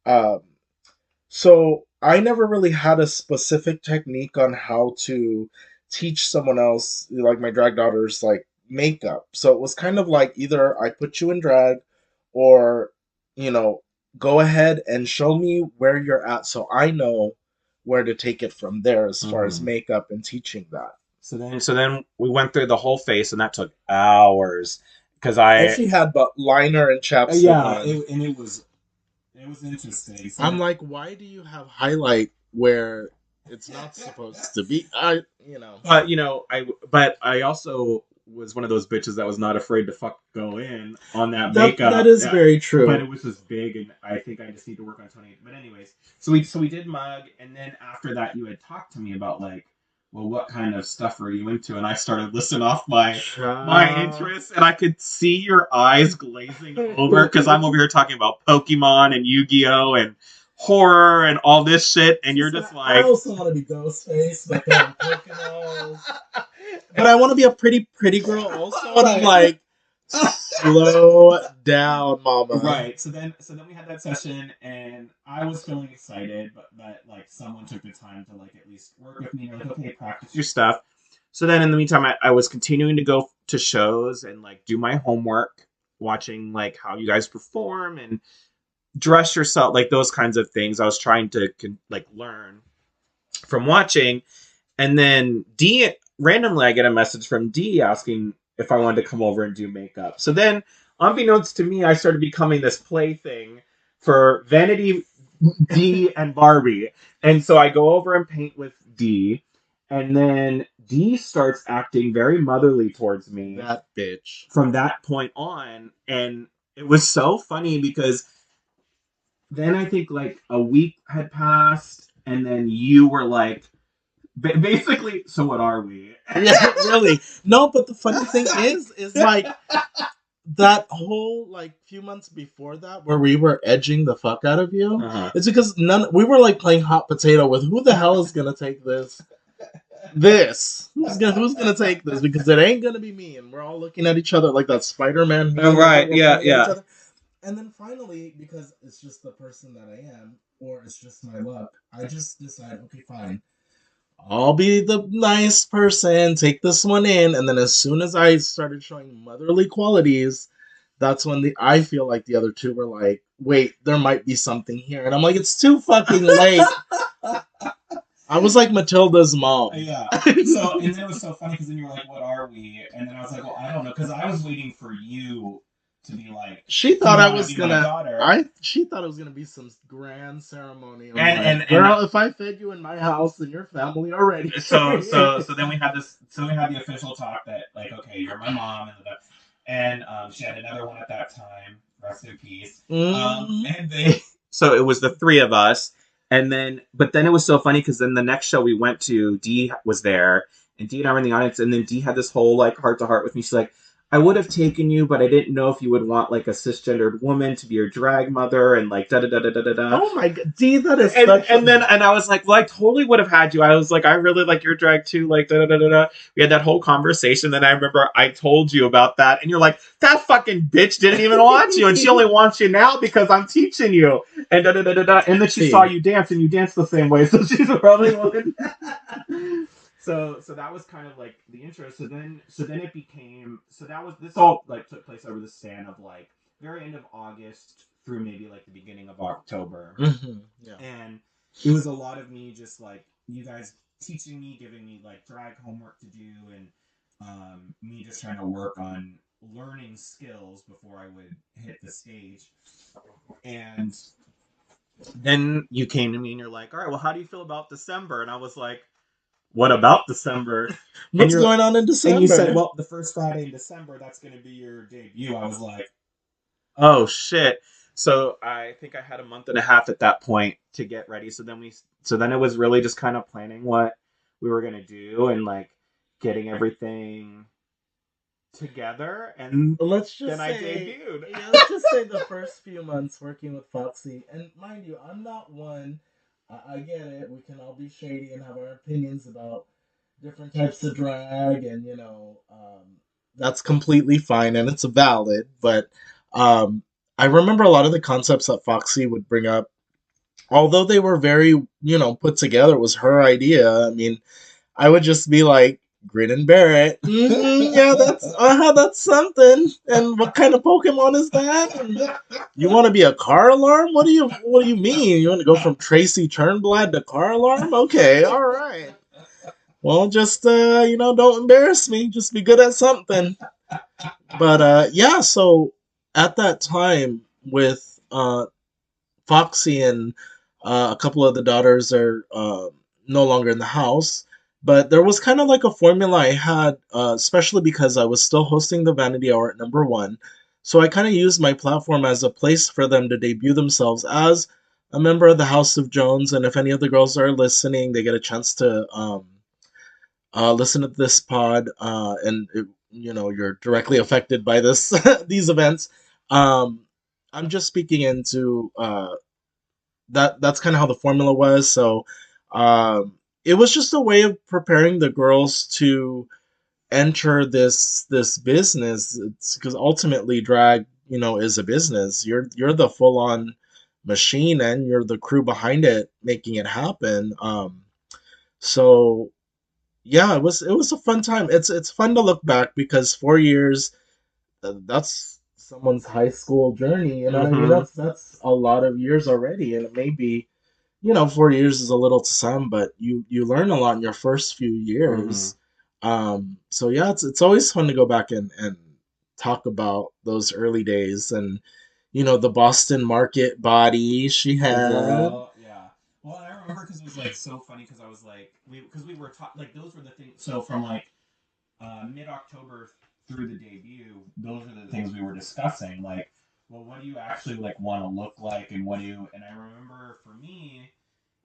um, so I never really had a specific technique on how to teach someone else, like my drag daughters, like makeup. So it was kind of like either I put you in drag, or you know, go ahead and show me where you're at, so I know where to take it from there as far as makeup and teaching that. so then we went through the whole face, and that took hours because And I she had but liner and chapstick yeah, on. and it was interesting. So I'm like, why do you have highlight where it's not supposed to be? but I also was one of those bitches that was not afraid to fuck go in on that that makeup. that is Yeah, very true. but it was just big, and I think I just need to work on toning. But anyways, so we did mug, and then after that, you had talked to me about like well, what kind of stuff are you into? And I started listing off my Child. interests, and I could see your eyes glazing over because I'm over here talking about Pokemon and Yu-Gi-Oh and horror and all this shit, and She you're said, just I like, also want to be Ghostface, but then Poconos. But I want to be a pretty girl also. And I'm like, slow down, mama. right. So then we had that session, and I was feeling excited, but that like someone took the time to like at least work with me. And they're like, okay, practice your stuff. So then in the meantime, I was continuing to go to shows and like do my homework, watching like how you guys perform and dress yourself, like those kinds of things. I was trying to like learn from watching, and then D randomly I get a message from D asking if I wanted to come over and do makeup. So then, unbeknownst to me, I started becoming this plaything for Vanity, D, and Barbie. And so I go over and paint with D, and then D starts acting very motherly towards me That bitch. from that point on. And it was so funny because then I think like a week had passed, and then you were like, basically, so what are we? Yeah, really. No, but the funny thing is like that whole like few months before that where we were edging the fuck out of you. Uh-huh. It's because we were like playing hot potato with who the hell is gonna take this who's gonna take this, because it ain't gonna be me, and we're all looking at each other like that Spider-Man meme, Oh, right. we're Yeah, pointing at each yeah. other. And then finally, because it's just the person that I am, or it's just my luck, I just decide, okay, fine, I'll be the nice person, take this one in. And then as soon as I started showing motherly qualities, that's when I feel like the other two were like, wait, there might be something here. And I'm like, it's too fucking late. I was like Matilda's mom. Yeah. So, and then it was so funny because then you were like, what are we? And then I was like, well, I don't know. Because I was waiting for you to be like, she do you thought I want to was be my gonna. daughter? She thought it was gonna be some grand ceremony. I'm And like, girl, if I fed you in my house, then your family already. so then we had this. So we had the official talk that like, okay, you're my mom, and she had another one at that time. Rest in peace. And they. So it was the three of us, and then but then it was so funny because then the next show we went to, D was there, and D and I were in the audience, and then D had this whole like heart to heart with me. She's like, I would have taken you, but I didn't know if you would want like a cisgendered woman to be your drag mother, and like da da da da da da. Oh my god, D, that is And I was like, well, I totally would have had you. I was like, I really like your drag too, like da da da da da. We had that whole conversation. Then I remember I told you about that, and you're like, that fucking bitch didn't even want you, and she only wants you now because I'm teaching you, and da da da da da. And then she saw you dance, and you dance the same way, so she's probably one. So that was kind of like the intro. So then it became, so that was, this all like took place over the span of like very end of August through maybe like the beginning of October. Mm-hmm. Yeah. And it was a lot of me just like you guys teaching me, giving me like drag homework to do, and me just trying to work on learning skills before I would hit the stage. And then you came to me and you're like, all right, well, how do you feel about December? And I was like, what about December? What's going on in December? And you said, well, the first Friday in December, that's going to be your debut. I was like, oh shit. So I think I had a month and a half at that point to get ready. So then it was really just kind of planning what we were going to do and like getting everything together. And let's just then I say, debuted. Yeah, let's just say the first few months working with Foxxy, and mind you, I'm not one. I get it. We can all be shady and have our opinions about different types of drag, and that's completely fine and it's valid. But I remember a lot of the concepts that Foxy would bring up, although they were very put together. It was her idea. I mean, I would just be like, grin and bear it. Mm-hmm, yeah, that's something. And what kind of Pokemon is that? And you want to be a car alarm? What do you mean? You want to go from Tracy Turnblad to car alarm? Okay, all right. Well, just don't embarrass me. Just be good at something. But yeah, so at that time with Foxy and a couple of the daughters are no longer in the house. But there was kind of like a formula I had, especially because I was still hosting the Vanity Hour at number one. So I kind of used my platform as a place for them to debut themselves as a member of the House of Jones. And if any of the girls are listening, they get a chance to listen to this pod, and you're directly affected by this these events. Um, I'm just speaking into that's kind of how the formula was. So it was just a way of preparing the girls to enter this business. It's because ultimately drag, is a business. You're the full on machine, and you're the crew behind it making it happen. So yeah, it was a fun time. It's fun to look back because 4 years, that's someone's high school journey. You know what I mean? Mm-hmm. That's a lot of years already, and it may be, 4 years is a little to some, but you learn a lot in your first few Mm-hmm. years. So yeah, it's always fun to go back and talk about those early days, and the Boston market body she had. Girl, yeah. Well, I remember because it was like so funny because I was like, because we were taught like those were the things. So from like mid October through the debut, those are the things we were discussing. Like, well, what do you actually like want to look like, and what do you? And I remember for me,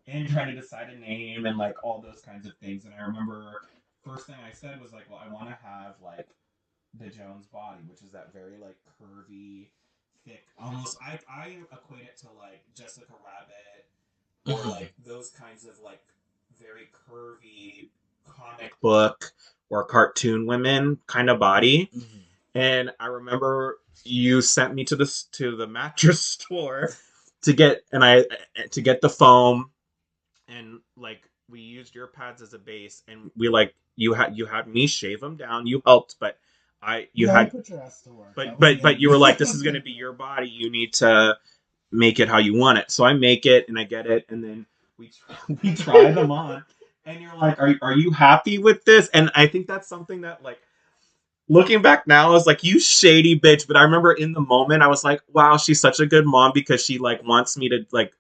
and trying to decide a name and like all those kinds of things. And I remember first thing I said was like, well, I want to have like the Jones body, which is that very like curvy, thick, almost. I equate it to like Jessica Rabbit or Mhm. like those kinds of like very curvy comic book or cartoon women kind of body. Mhm. And I remember you sent me to the mattress store to get the foam, and like we used your pads as a base, and we like you had me shave them down. You helped, but I you Yeah, I had put your ass to work. but That was but me. but you were like, this is going to be your body. You need to make it how you want it. So I make it and I get it, and then we we try them on, and you're like, are you happy with this? And I think that's something that like looking back now, I was like, you shady bitch. But I remember in the moment, I was like, wow, she's such a good mom because she like wants me to like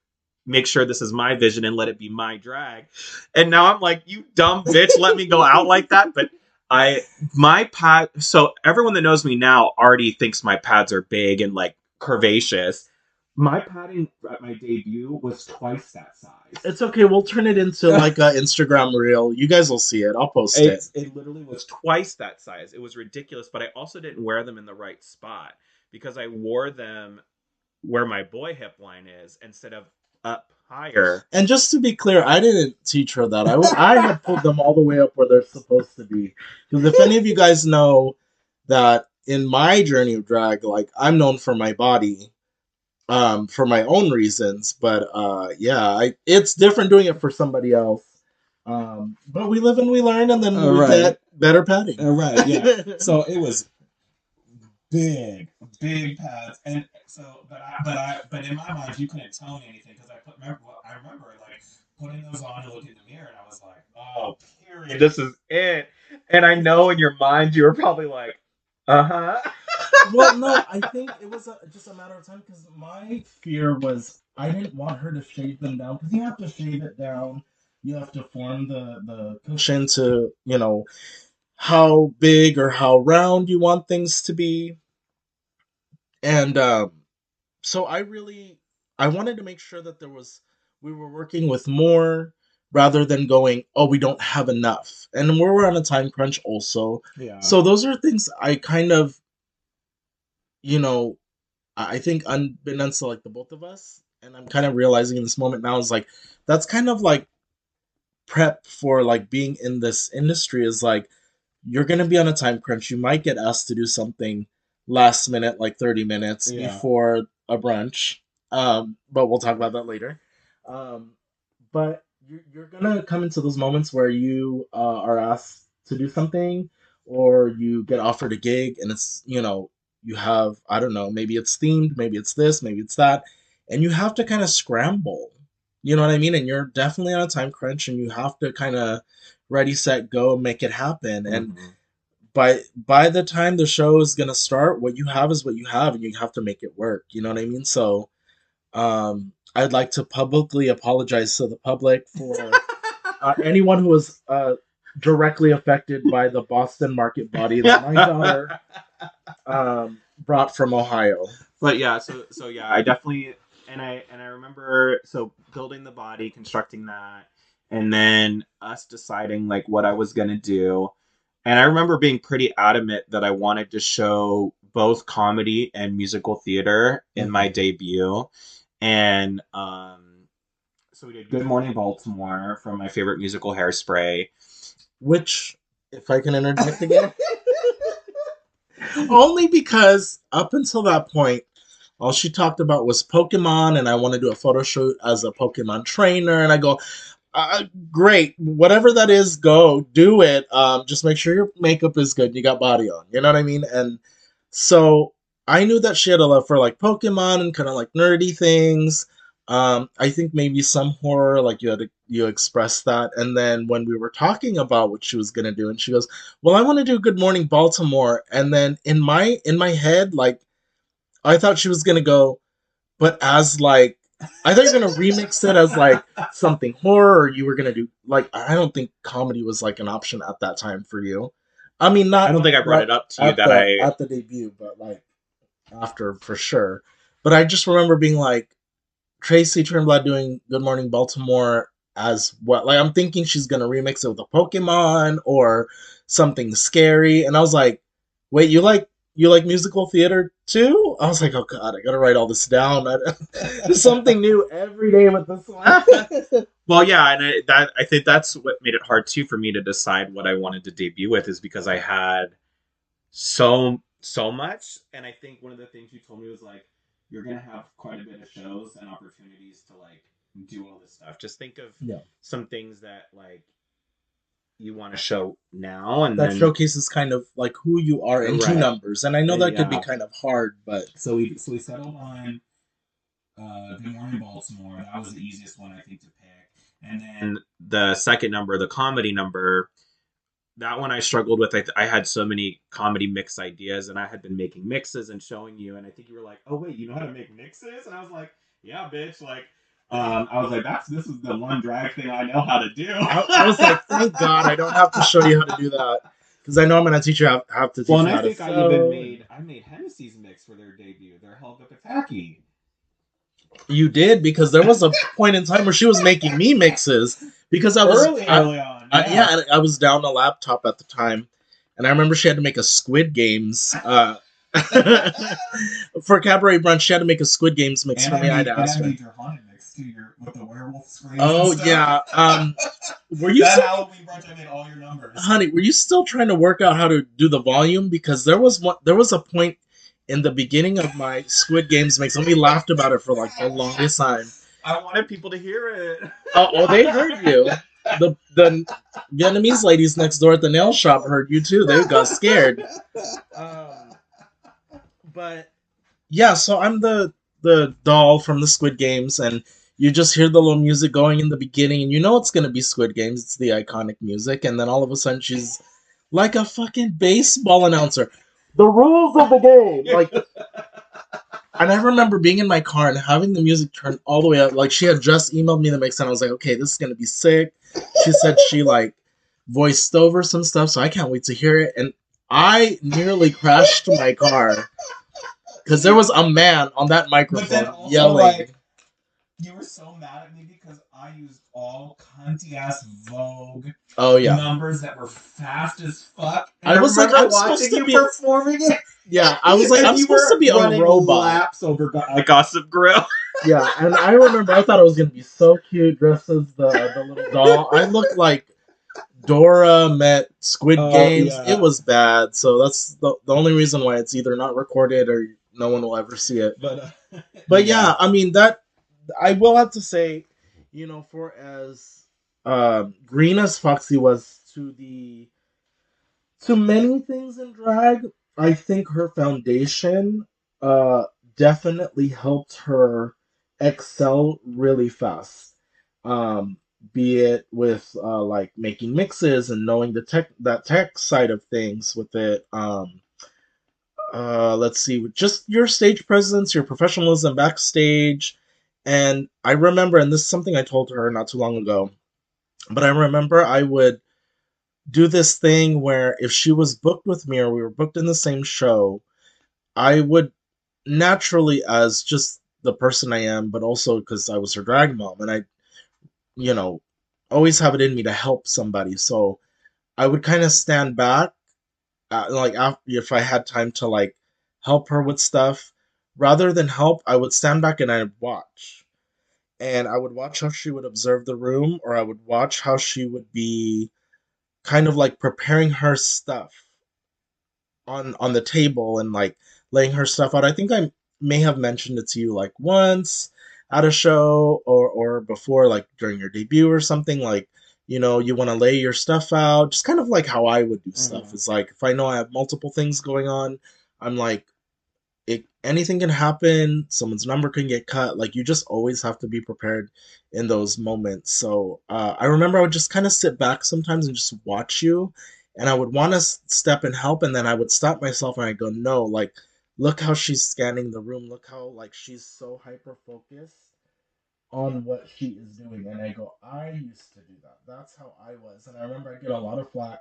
make sure this is my vision and let it be my drag. And now I'm like, you dumb bitch, let me go out like that. But I my pad so everyone that knows me now already thinks my pads are big and like curvaceous. My padding at my debut was twice that size. It's okay. We'll turn it into like a Instagram reel. You guys will see it. I'll post it. It literally was twice that size. It was ridiculous, but I also didn't wear them in the right spot because I wore them where my boy hip line is instead of up higher. And just to be clear, I didn't teach her that. I had pulled them all the way up where they're supposed to be. Because if any of you guys know that in my journey of drag, like I'm known for my body, for my own reasons. But yeah, it's different doing it for somebody else. But we live and we learn, and then we Right. get better padding. Right. Yeah. So it was big, big pads, and so, but in my mind, you couldn't tell me anything because I remember like putting those on and looking in the mirror, and I was like, oh, period, this is it. And I know in your mind you were probably like, uh huh. Well, no, I think it was just a matter of time because my fear was I didn't want her to shave them down because you have to shave it down. You have to form the cushion to how big or how round you want things to be, and so I wanted to make sure that we were working with more rather than going, oh, we don't have enough, and we're on a time crunch also. Yeah. So those are things I kind of you know I think unbeknownst to like the both of us, and I'm kind of realizing in this moment now is like that's kind of like prep for like being in this industry is like you're gonna be on a time crunch. You might get asked to do something last minute, like 30 minutes Yeah. before a brunch. But we'll talk about that later. Um, but you're gonna come into those moments where you are asked to do something, or you get offered a gig, and it's you have I don't know, maybe it's themed, maybe it's this, maybe it's that, and you have to kind of scramble. You know what I mean? And you're definitely on a time crunch, and you have to kind of ready, set, go, make it happen. And Mm-hmm. by the time the show is gonna start, what you have is what you have, and you have to make it work. You know what I mean? So I'd like to publicly apologize to the public for anyone who was directly affected by the Boston market body that my daughter brought from Ohio. But yeah, so yeah, I definitely, and I remember so building the body, constructing that, and then us deciding like what I was gonna do. And I remember being pretty adamant that I wanted to show both comedy and musical theater in my Mhm. debut. And so we did Good Morning Baltimore from my favorite musical, Hairspray. Which, if I can interject again, only because up until that point, all she talked about was Pokemon, and I want to do a photo shoot as a Pokemon trainer. And I go, great, whatever that is, go do it. Just make sure your makeup is good. You got body on. You know what I mean? And so I knew that she had a love for like Pokemon and kind of like nerdy things. I think maybe some horror, like you expressed that. And then when we were talking about what she was gonna do, and she goes, "Well, I want to do Good Morning Baltimore." And then in my head, like I thought she was gonna go, but as like I thought you were gonna remix it as like something horror, or you were gonna do like I don't think comedy was like an option at that time for you. I mean, I not don't think I brought right it up to you at that the I at the debut, but like after for sure. But I just remember being like Tracy Turnblad doing Good Morning Baltimore as what? Like I'm thinking she's gonna remix it with a Pokemon or something scary, and I was like, wait, you like musical theater too? I was like, oh god, I gotta write all this down. There's something new every day with this one. well, yeah, and I think that's what made it hard too for me to decide what I wanted to debut with is because I had so much, and I think one of the things you told me was like you're gonna have quite a bit of shows and opportunities to like do all this stuff. Just think of Yeah, some things that like you want to show now, and that then showcases kind of like who you are in two right, numbers, and I know that could be yeah. kind of hard, but So we settled on Good Morning Baltimore. That was the easiest one I think to pick, and then the second number, the comedy number, that one I struggled with. I had so many comedy mix ideas, and I had been making mixes and showing you, and I think you were like, "Oh wait, you know how to make mixes?" And I was like, "Yeah, bitch!" Like, I was like, this is the one drag thing I know how to do." I was like, thank God I don't have to show you how to do that because I know I'm gonna teach you have to well, teach and you I how to think I even sew. made Hennessy's mix for their debut. They're held up attacky. You did because there was a point in time where she was making me mixes because I was Early on, yeah. yeah, I was down a laptop at the time, and I remember she had to make a Squid Games for Cabaret Brunch. She had to make a Squid Games mix for me. I had to ask I her. made your haunted mix too, your with the werewolf screams and Oh stuff. yeah, were you That still, Halloween brunch, I made all your numbers. honey? Were you still trying to work out how to do the volume? Because there was a point in the beginning of my Squid Games mix, and we laughed about it for like the longest time. I wanted people to hear it. Oh, they heard you. The Vietnamese ladies next door at the nail shop heard you too. They got scared. Um, but yeah, so I'm the doll from the Squid Games, and you just hear the little music going in the beginning, and you know it's gonna be Squid Games. It's the iconic music, and then all of a sudden she's like a fucking baseball announcer. The rules of the game, like. And I remember being in my car and having the music turned all the way up. Like she had just emailed me the mix, and I was like, okay, this is gonna be sick. She said she like voiced over some stuff, so I can't wait to hear it. And I nearly crashed my car because there was a man on that microphone yelling. Like, you were so mad at me because I used all cunty ass Vogue Oh yeah, numbers that were fast as fuck. And I was like, I'm supposed to be performing it. Yeah, I was like, I'm supposed to be a robot. Laps over Gossip Grill. Yeah, and I remember I thought it was gonna be so cute, dressed as the little doll. I looked like Dora met Squid Games. Yeah. It was bad, so that's the only reason why it's either not recorded or no one will ever see it. But yeah, I mean that I will have to say, for as green as Foxy was to many things in drag, I think her foundation uh definitely helped her excel really fast. Um be it with like making mixes and knowing the tech side of things with it. Let's see, just your stage presence, your professionalism backstage. And I remember, and this is something I told her not too long ago, but I remember I would do this thing where if she was booked with me or we were booked in the same show, I would naturally, as just the person I am, but also because I was her drag mom, and I, you know, always have it in me to help somebody. So I would kind of stand back, like after, if I had time to like help her with stuff, rather than help, I would stand back and I'd watch. And I would watch how she would observe the room, or I would watch how she would be kind of like preparing her stuff on the table and like laying her stuff out. I think I may have mentioned it to you like once at a show or before, like during your debut or something, like you want to lay your stuff out, just kind of like how I would do stuff. Mm-hmm. It's like if I know I have multiple things going on, I'm like, anything can happen. Someone's number can get cut. Like you just always have to be prepared in those moments. So I remember I would just kind of sit back sometimes and just watch you, and I would want to step and help, and then I would stop myself and I go, no, like look how she's scanning the room. Look how like she's so hyper focused on what she is doing. And I go, I used to do that. That's how I was. And I remember I get a lot of flack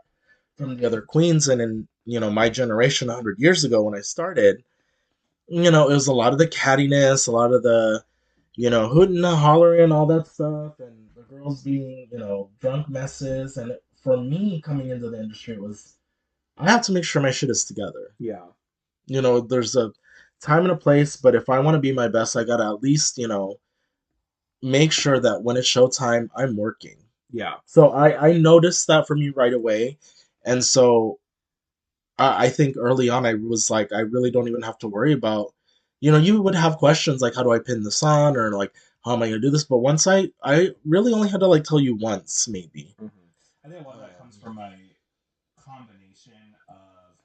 from the other queens, and in my generation 100 years ago when I started, it was a lot of the cattiness, a lot of the, hooting and hollering, all that stuff, and the girls being, drunk messes. And for me, coming into the industry, it was, I have to make sure my shit is together. Yeah. There's a time and a place, but if I want to be my best, I gotta at least, make sure that when it's showtime, I'm working. Yeah. So I noticed that from you right away. And so I think early on I was like, I really don't even have to worry about, you would have questions like, how do I pin this on, or like, how am I going to do this? But once I really only had to like tell you once, maybe. Mm-hmm. I think a lot of that comes from my combination of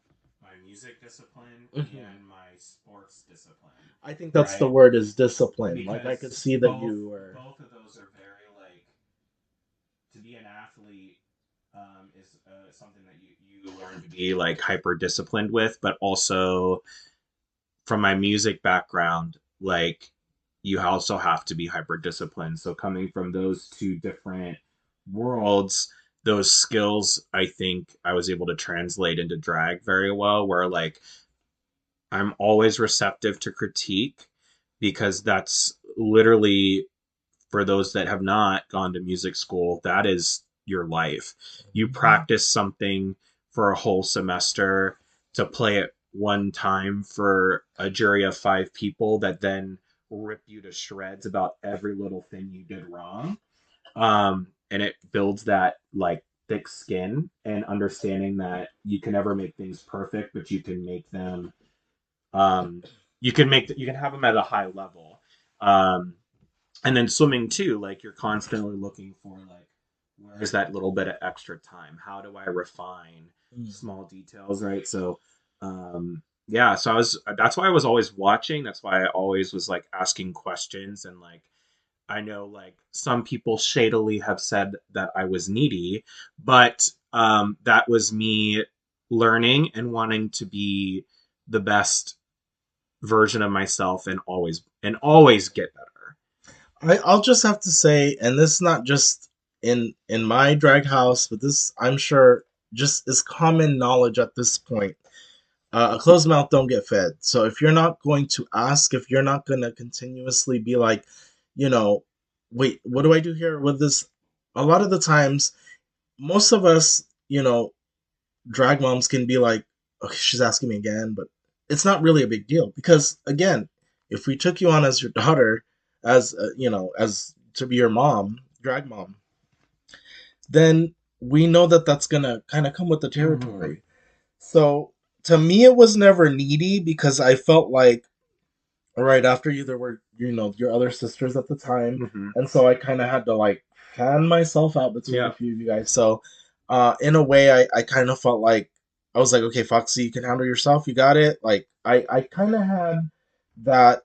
my music discipline Mhm. and my sports discipline, I think that's the right? word, is discipline. Like I could Because see that you were. both of those are very like, to be an athlete is something that you learn to be like hyper disciplined with, but also from my music background, like you also have to be hyper disciplined. So coming from those two different worlds, those skills, I think I was able to translate into drag very well, where like I'm always receptive to critique because that's literally, for those that have not gone to music school, that is your life. You practice something for a whole semester to play it one time for a jury of five people that then rip you to shreds about every little thing you did wrong. And it builds that like thick skin and understanding that you can never make things perfect, but you can make them. Um, you can have them at a high level. Um, and then swimming too, like you're constantly looking for like, where's that little bit of extra time, how do I refine Mm. small details, right? So yeah, so I was, that's why I was always watching, that's why I always was like asking questions. And like I know like some people shadily have said that I was needy, but that was me learning and wanting to be the best version of myself and always get better. I'll just have to say, and this is not just in my drag house, but this I'm sure just is common knowledge at this point. A closed mouth don't get fed. So if you're not going to ask, if you're not going to continuously be like, you know, wait, what do I do here with this? A lot of the times, most of us, drag moms can be like, okay, she's asking me again, but it's not really a big deal because again, if we took you on as your daughter, as as to be your mom, drag mom, then we know that that's gonna kind of come with the Mm-hmm. territory. So to me, it was never needy because I felt like right after you, there were your other sisters at the time, Mm-hmm. and so I kind of had to like fan myself out between Yeah. a few of you guys. So in a way, I kind of felt like I was like, okay, Foxy, you can handle yourself. You got it. Like I kind of had that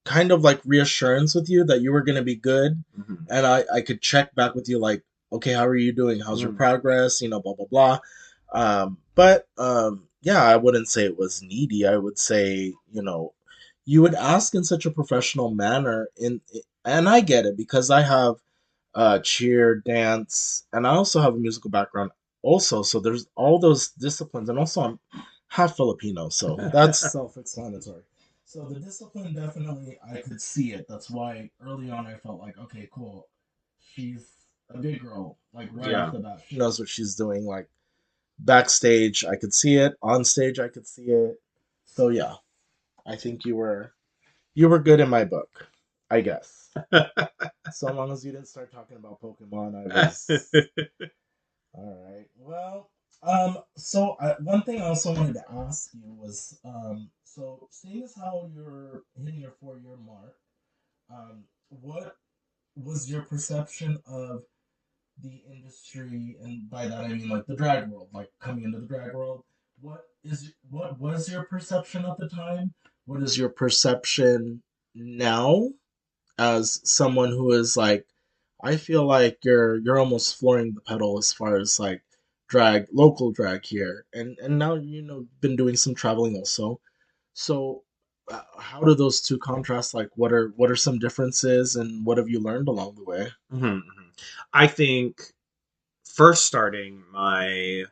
kind of like reassurance with you that you were gonna be good, Mm-hmm. and I could check back with you like, okay, how are you doing? How's your Mm. progress? Blah blah blah. But yeah, I wouldn't say it was needy. I would say you would ask in such a professional manner, and I get it because I have cheer, dance, and I also have a musical background also. So there's all those disciplines, and also I'm half Filipino, so that's self-explanatory. So the discipline, definitely I could see it. That's why early on I felt like, okay, cool. She's a big girl, like right off Yeah. the bat. She knows what she's doing. Like backstage, I could see it. On stage, I could see it. So yeah, I think you were good in my book, I guess. So long as you didn't start talking about Pokemon, I was all right. Well, one thing I also wanted to ask you was, so seeing as how you're hitting your 4 year mark, what was your perception of the industry, and by that I mean like the drag world, like coming into the drag world? What was your perception at the time? What is your perception now as someone who is like, I feel like you're almost flooring the pedal as far as like local drag here, and now been doing some traveling also. So how do those two contrast? Like what are some differences, and what have you learned along the way? Mhm. I think first starting, my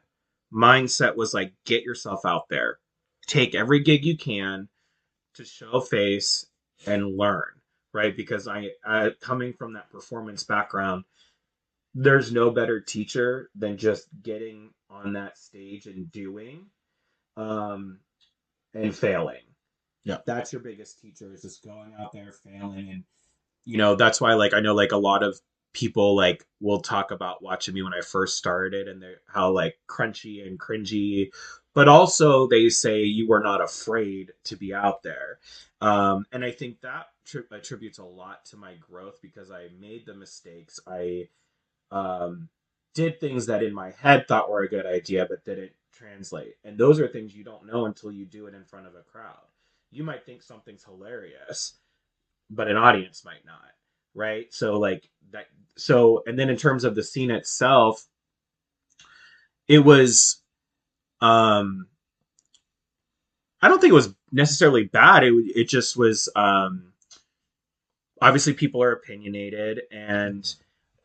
mindset was like, get yourself out there, take every gig you can to show face and learn, right? Because I coming from that performance background, there's no better teacher than just getting on that stage and doing, um, and failing. Yeah. That's your biggest teacher, is just going out there, failing. And that's why, like, I know, like, a lot of people like will talk about watching me when I first started, and they're how like crunchy and cringy, but also they say you were not afraid to be out there. And I think that attributes a lot to my growth, because I made the mistakes. I um, did things that in my head thought were a good idea but didn't translate, and those are things you don't know until you do it in front of a crowd. You might think something's hilarious, but an audience might not, right? So like that. So, and then in terms of the scene itself, it was, um I don't think it was necessarily bad. It just was, obviously people are opinionated, and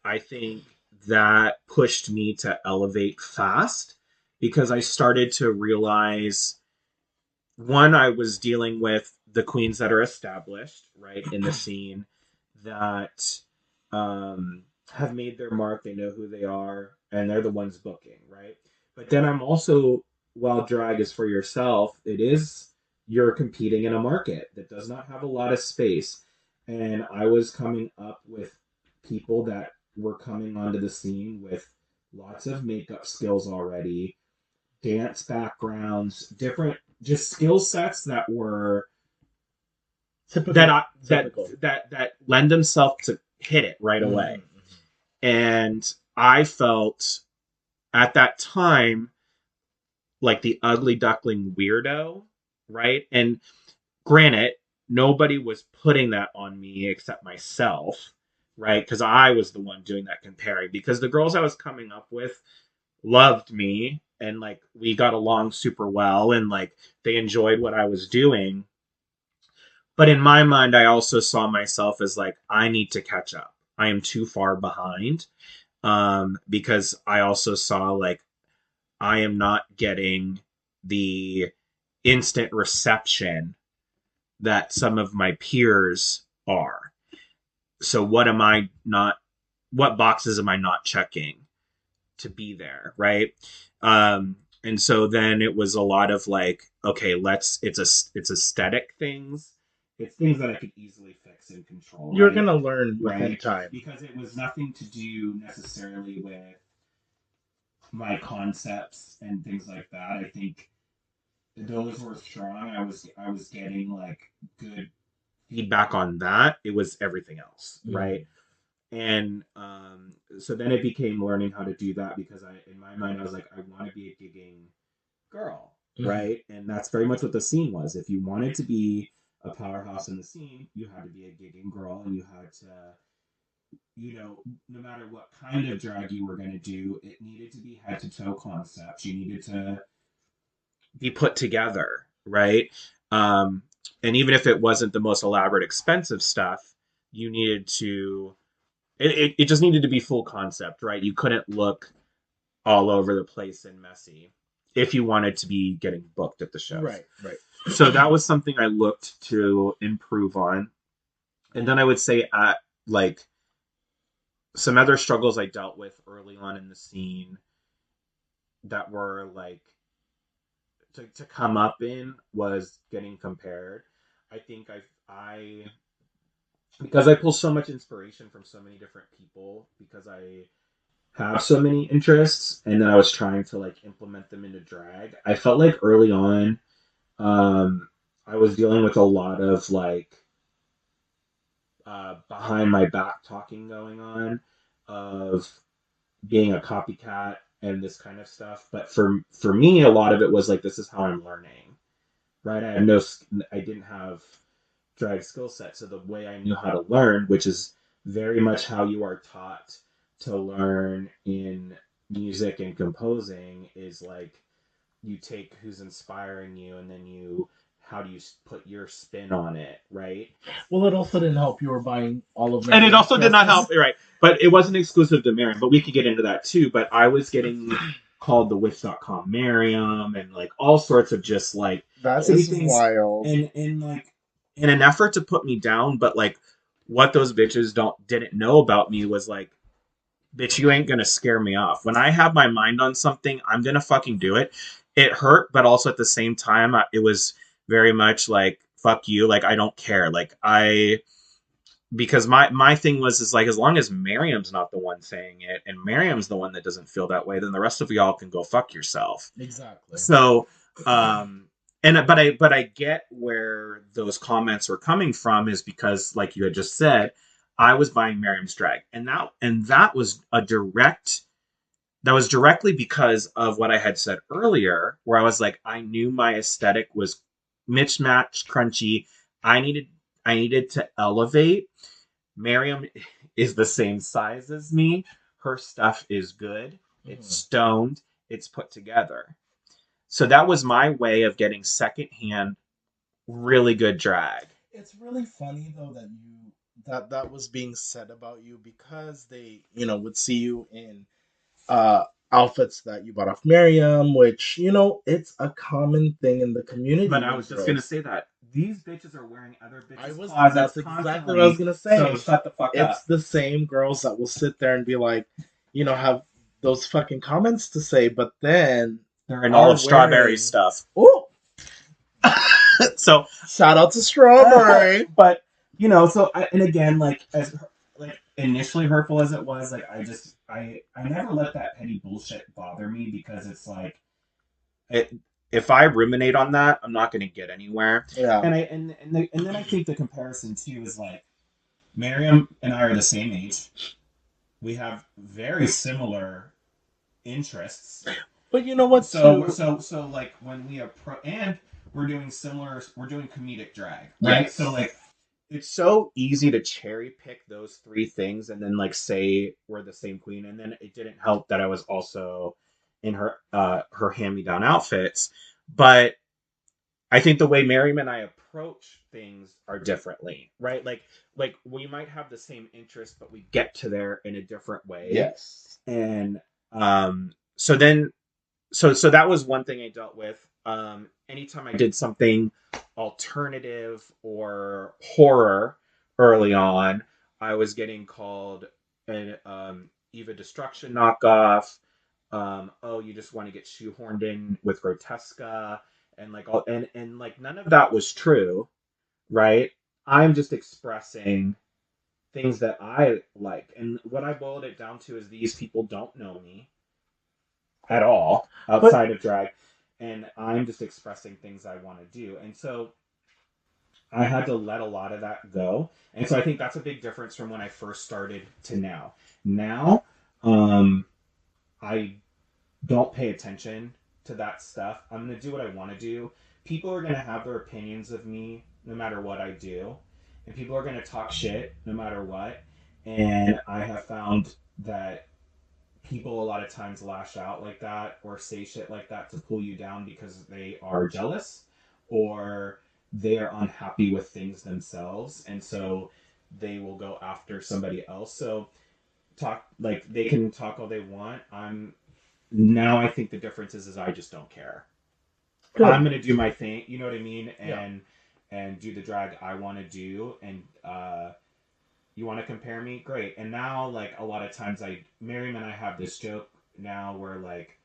I think that pushed me to elevate fast, because I started to realize, one, I was dealing with the queens that are established, right, in the scene, that have made their mark. They know who they are, and they're the ones booking, right? But then I'm also, while drag is for yourself, you're competing in a market that does not have a lot of space. And I was coming up with people that were coming onto the scene with lots of makeup skills already, dance backgrounds, different just skill sets that were Typical. that I, Typical. that lend themselves to hit it right away. Mm-hmm. And I felt at that time like the ugly duckling weirdo, right? And granted, nobody was putting that on me except myself, right? Because I was the one doing that comparing. Because the girls I was coming up with loved me, and like we got along super well, and like they enjoyed what I was doing. But in my mind, I also saw myself as like, I need to catch up. I am too far behind. Because I also saw like I am not getting the instant reception that some of my peers are. So what boxes am I not checking to be there, right? And so then it was a lot of like, okay, it's aesthetic things. It's things that I could easily fix and control, You're right? gonna learn within Right? time. Because it was nothing to do necessarily with my concepts and things like that. I think those were strong. I was getting like good feedback on that. It was everything else, right? And so then it became learning how to do that, because in my mind, I was like, I want to be a gigging girl, right? And that's very much what the scene was. If you wanted to be a powerhouse in the scene, you had to be a gigging girl, and you had to, no matter what kind of drag you were going to do, it needed to be head to toe concepts. You needed to be put together, right? Um, and even if it wasn't the most elaborate, expensive stuff, you needed to it just needed to be full concept, right? You couldn't look all over the place and messy if you wanted to be getting booked at the shows. Right, right. So that was something I looked to improve on. And then I would say at like some other struggles I dealt with early on in the scene that were like to come up in was getting compared. I think I because I pull so much inspiration from so many different people because I have so many interests and then I was trying to like implement them into drag. I felt like early on, um, I was dealing with a lot of like behind my back talking going on of being a copycat and this kind of stuff. But for me, a lot of it was like this is how I'm learning, right? I didn't have drag skill set, so the way I knew how to learn, which is very much how you are taught to learn in music and composing, is like you take who's inspiring you and then you how do you put your spin on it, right? Well, it also didn't help you were buying all of And it Miriam's also did not dresses. help, right? But it wasn't exclusive to Miriam, but we could get into that too. But I was getting called the Witch.com Miriam and like all sorts of just like That shitty is things wild. and like in an effort to put me down, but like what those bitches didn't know about me was like, bitch, you ain't gonna scare me off. When I have my mind on something, I'm gonna fucking do it. It hurt, but also at the same time, it was very much like fuck you. Like I don't care. Like I because my thing was is like as long as Miriam's not the one saying it and Miriam's the one that doesn't feel that way, then the rest of y'all can go fuck yourself. Exactly. So and but I get where those comments were coming from is because like you had just said, I was buying Miriam's drag. And that was directly because of what I had said earlier, where I was like, I knew my aesthetic was mismatched, crunchy. I needed I needed to elevate. Miriam is the same size as me. Her stuff is good. It's Mhm. stoned. It's put together. So that was my way of getting secondhand, really good drag. It's really funny though that that was being said about you because they, would see you in uh outfits that you bought off Miriam, which, it's a common thing in the community But I when was just gonna girls. say that these bitches are wearing other I bitches' was closets That's exactly what I was constantly. gonna So say. shut the fuck It's up. the same girls that will sit there and be like, have those fucking comments to say, but then They're in all are of strawberry wearing. stuff. Oh, So shout out to Strawberry. but and again, like as like initially hurtful as it was, like I never let that petty bullshit bother me because it's like it, if I ruminate on that, I'm not going to get anywhere. Yeah. And then I think the comparison too is like Miriam and I are the same age. We have very similar interests. But you know what, So too? so like when we approach and we're doing comedic drag, right? Yes. So like it's so easy to cherry pick those three things and then like say we're the same queen. And then it didn't help that I was also in her hand me down outfits. But I think the way Miriam and I approach things are differently, right? Like we might have the same interest, but we get to there in a different way. Yes. And so then so that was one thing I dealt with. Anytime I did something alternative or horror early on, I was getting called an Eva Destruction knockoff. Oh, you just want to get shoehorned in with Grotesca and like all and like none of that was true, right? I'm just expressing things that I like, and what I boiled it down to is these people don't know me at all But outside of drag, and I'm just expressing things I want to do. And so I had to let a lot of that go. And so I think that's a big difference from when I first started to now. Now, um, I don't pay attention to that stuff. I'm going to do what I want to do. People are going to have their opinions of me no matter what I do. And people are going to talk shit no matter what. And I have found that people a lot of times lash out like that or say shit like that to pull you down because they are jealous or they are unhappy with things themselves, and so they will go after somebody else. So talk like they can talk all they want. I think the difference is I just don't care. I'm good. gonna do my thing, you know what I mean, Yeah. and do the drag I want to do, and You want to compare me? Great. And now, like, a lot of times, Miriam and I have this joke now where, like,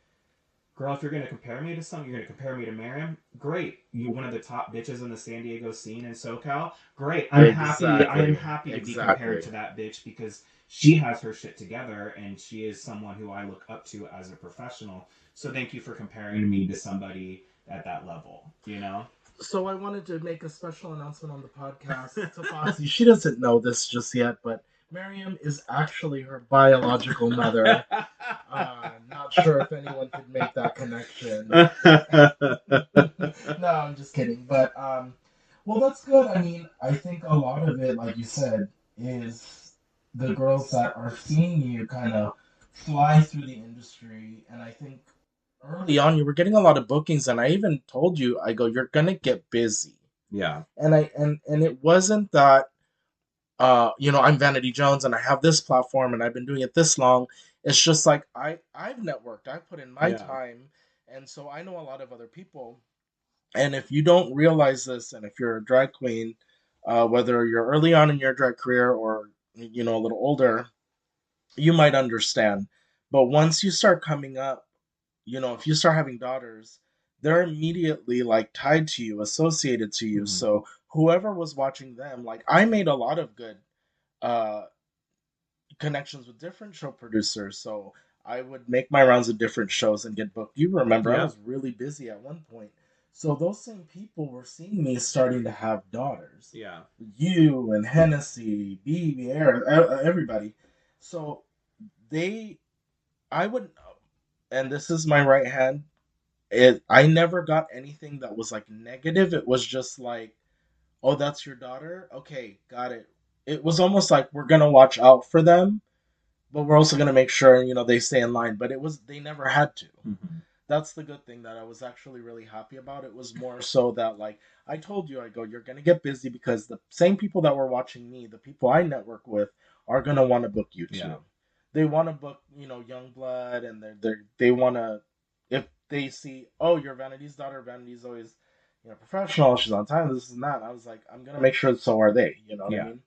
girl, if you're going to compare me to something, you're going to compare me to Miriam? Great. You one of the top bitches in the San Diego scene in SoCal? Great. I am Exactly. happy to be compared Exactly. to that bitch because she has her shit together and she is someone who I look up to as a professional. So thank you for comparing me to somebody at that level, you know? So I wanted to make a special announcement on the podcast to Foxy. She doesn't know this just yet, but Miriam is actually her biological mother. Not sure if anyone could make that connection. No, I'm just kidding. But well, that's good. I mean, I think a lot of it, like you said, is the girls that are seeing you kind of fly through the industry, and I think early on you were getting a lot of bookings, and I even told you, I go, you're gonna get busy, Yeah. and and it wasn't that I'm Vanity Jones and I have this platform and I've been doing it this long. It's just like I've networked, I've put in my Yeah. time, and so I know a lot of other people. And if you don't realize this, and if you're a drag queen, whether you're early on in your drag career or a little older, you might understand. But once you start coming up, if you start having daughters, they're immediately like tied to you, associated to you. Mm-hmm. So whoever was watching them, like I made a lot of good uh connections with different show producers. So I would make my rounds of different shows and get booked. You remember, I Yeah. was really busy at one point. So those same people were seeing me starting to have daughters. Yeah. You and Hennessy, BB, everybody. So they, I would, and this is my right hand. I never got anything that was like negative. It was just like, oh, that's your daughter. Okay, got it. It was almost like we're gonna watch out for them, but we're also gonna make sure they stay in line. But they never had to. Mm-hmm. That's the good thing that I was actually really happy about. It was more so that like I told you, I go, you're gonna get busy because the same people that were watching me, the people I network with, are gonna want to book you Yeah. too. They want to book, young blood, and they want to, if they see, oh, you're Vanity's daughter. Vanity's always, professional. She's on time. This and that. I was like, I'm gonna make sure so are they. You know what I Yeah. mean?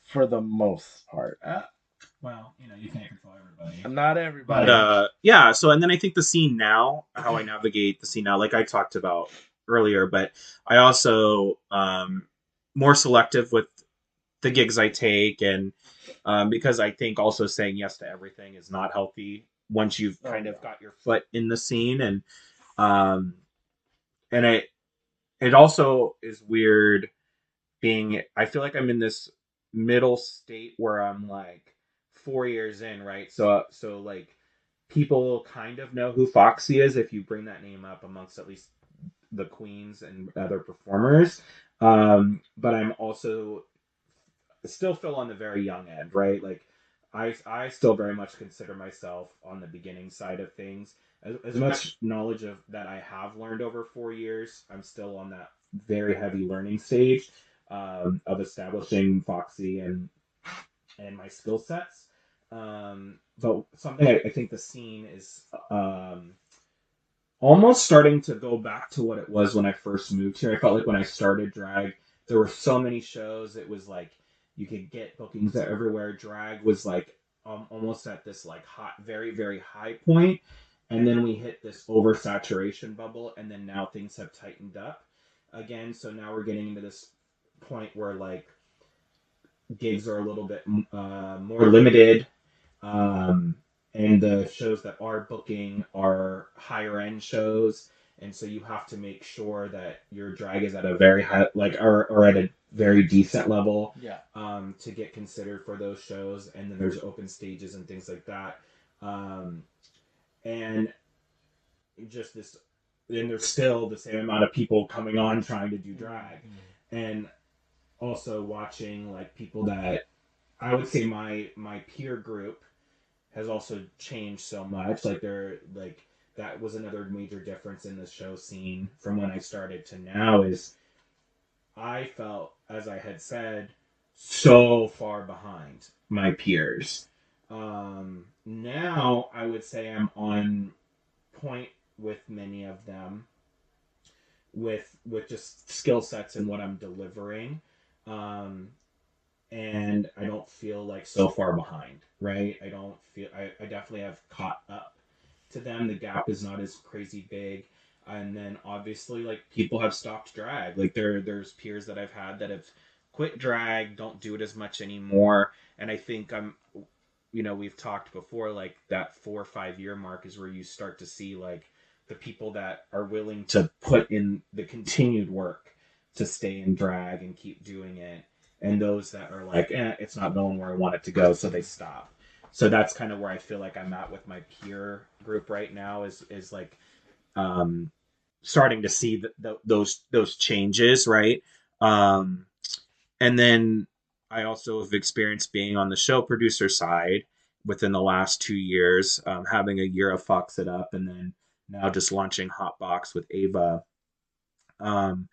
For the most part, Well, you can't control everybody. not But everybody. yeah, so and then I think the scene now, how I navigate the scene now, like I talked about earlier, but I also more selective with the gigs I take, and because I think also saying yes to everything is not healthy once you've Oh kind no. of got your foot in the scene, um, and it also is weird being. I feel like I'm in this middle state where I'm like 4 years in, right? So like people kind of know who Foxy is if you bring that name up amongst at least the queens and other performers. But I'm also still feel on the very young end, right? Like I still very much consider myself on the beginning side of things. As much knowledge of that I have learned over 4 years, I'm still on that very heavy learning stage of establishing Foxy and my skill sets. But something I think the scene is almost starting to go back to what it was when I first moved here. I felt like when I started drag, there were so many shows. It was like you could get bookings everywhere. Drag was like almost at this like hot, very very high point, and then we hit this oversaturation bubble, and then now things have tightened up again. So now we're getting into this point where like gigs are a little bit more limited, um, and the shows that are booking are higher end shows, and so you have to make sure that your drag is at a very high, like, or at a very decent level, Yeah. to get considered for those shows. And then there's open stages and things like that, and just this, and there's still the same amount of people coming on trying to do drag, and also watching like people that I would say my peer group has also changed so much. Like they're like that was another major difference in the show scene from when I started to now is I felt, as I had said, so far behind my peers. Now I would say I'm on point with many of them with just skill sets and what I'm delivering. Um, and I don't feel like so far behind, right? I definitely have caught up to them. The gap is not as crazy big. And then obviously like people have stopped drag. Like there's peers that I've had that have quit drag, don't do it as much anymore. And I think we've talked before, like that 4 or 5 year mark is where you start to see like the people that are willing to put in the continued work to stay in drag and keep doing it, and those that are like, it's not going where I want it to go, so they stop. So that's kind of where I feel like I'm at with my peer group right now, is like um, starting to see those changes, right? Um, and then I also have experienced being on the show producer side within the last 2 years, having a year of Fox It Up, and then now just launching Hotbox with Ava, um,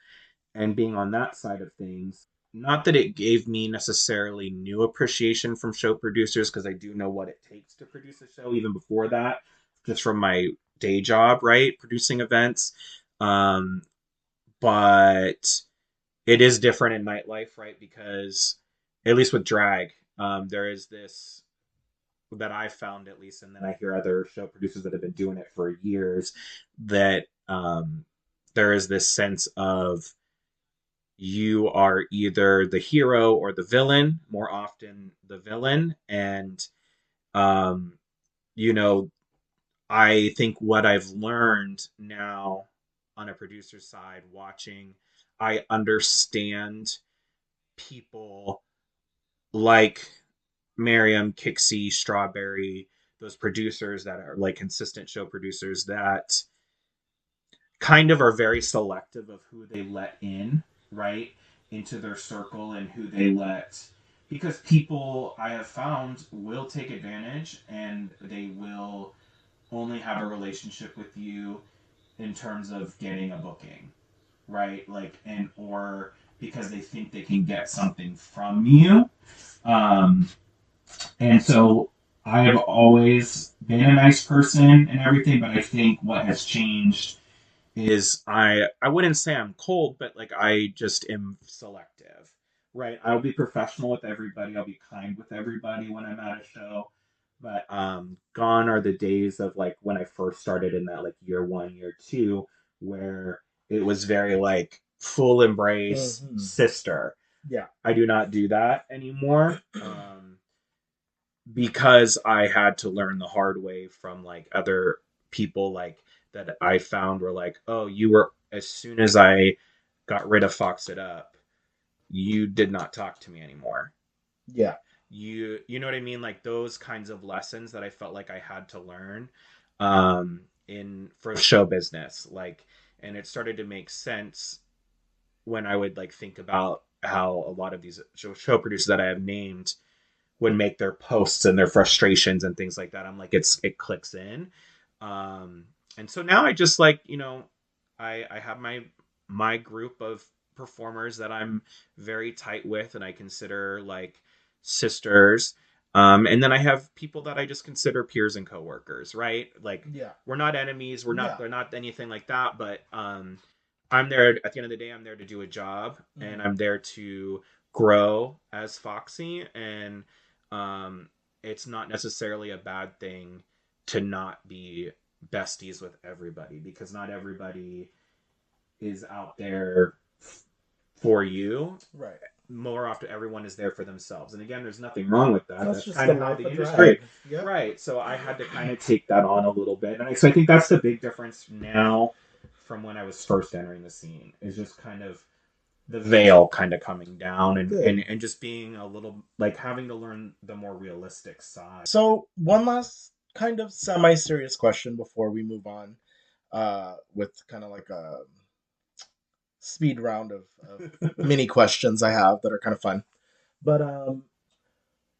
and being on that side of things. Not that it gave me necessarily new appreciation from show producers, because I do know what it takes to produce a show even before that, just from my day job, right? Producing events. Um, but it is different in nightlife, right? Because at least with drag, there is this that I found, at least, and then I hear other show producers that have been doing it for years, that there is this sense of you are either the hero or the villain, more often the villain. And um, you know, I think what I've learned now on a producer side, watching, I understand people like Miriam, Kixie, Strawberry, those producers that are like consistent show producers that kind of are very selective of who they let in, right, into their circle, and who they let, because people I have found will take advantage, and they will only have a relationship with you in terms of getting a booking, right? Like, and or because they think they can get something from you. Um, and so I have always been a nice person and everything, but I think what has changed is I wouldn't say I'm cold, but like I just am selective. Right? I'll be professional with everybody. I'll be kind with everybody when I'm at a show. But gone are the days of like when I first started in that like year one, year two, where it was very like full embrace sister. Yeah. I do not do that anymore. Because I had to learn the hard way from like other people like that I found were like, oh, you were, as soon as I got rid of Fox It Up, you did not talk to me anymore. Yeah. You know what I mean? Like those kinds of lessons that I felt like I had to learn in for show business. Like, and it started to make sense when I would like think about how a lot of these show producers that I have named would make their posts and their frustrations and things like that. I'm like, it clicks in. Um, and so now I just like, I have my group of performers that I'm very tight with and I consider like sisters. And then I have people that I just consider peers and coworkers, right? Like, Yeah. we're not enemies. Yeah. They're not anything like that. But I'm there at the end of the day. I'm there to do a job, and I'm there to grow as Foxy. And um, it's not necessarily a bad thing to not be besties with everybody, because not everybody is out there for you. Right. More often, everyone is there for themselves. And again, there's nothing wrong with that. That's That's just kind the of how life the of industry, drag. Yep. right? So I had to kind of take that on a little bit, and so I think that's the big difference now from when I was first entering the scene. Is just kind of the veil kind of coming down, and just being a little like having to learn the more realistic side. So one last kind of semi-serious question before we move on, with kind of like a speed round of mini questions I have that are kind of fun. But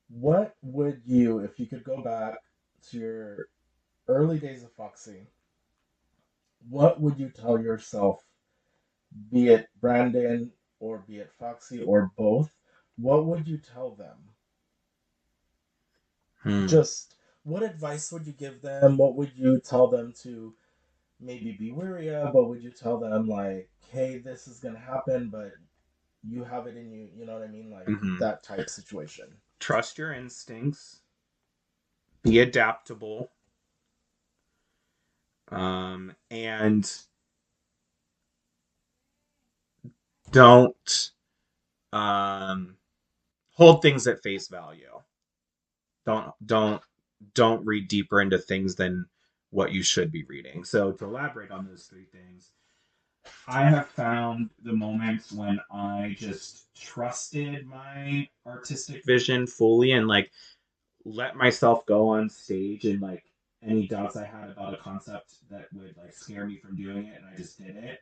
what would you, if you could go back to your early days of Foxy, what would you tell yourself, be it Brandon or be it Foxy or both? What would you tell them? Hmm. Just what advice would you give them? What would you tell them to maybe be wary of? What would you tell them, like, hey, this is gonna happen, but you have it in you. You know what I mean? Like Hmm. that type situation. Trust your instincts. Be adaptable. And don't um, hold things at face value. Don't read deeper into things than what you should be reading. So to elaborate on those three things, I have found the moments when I just trusted my artistic vision fully and like let myself go on stage and like any doubts I had about a concept that would like scare me from doing it and I just did it.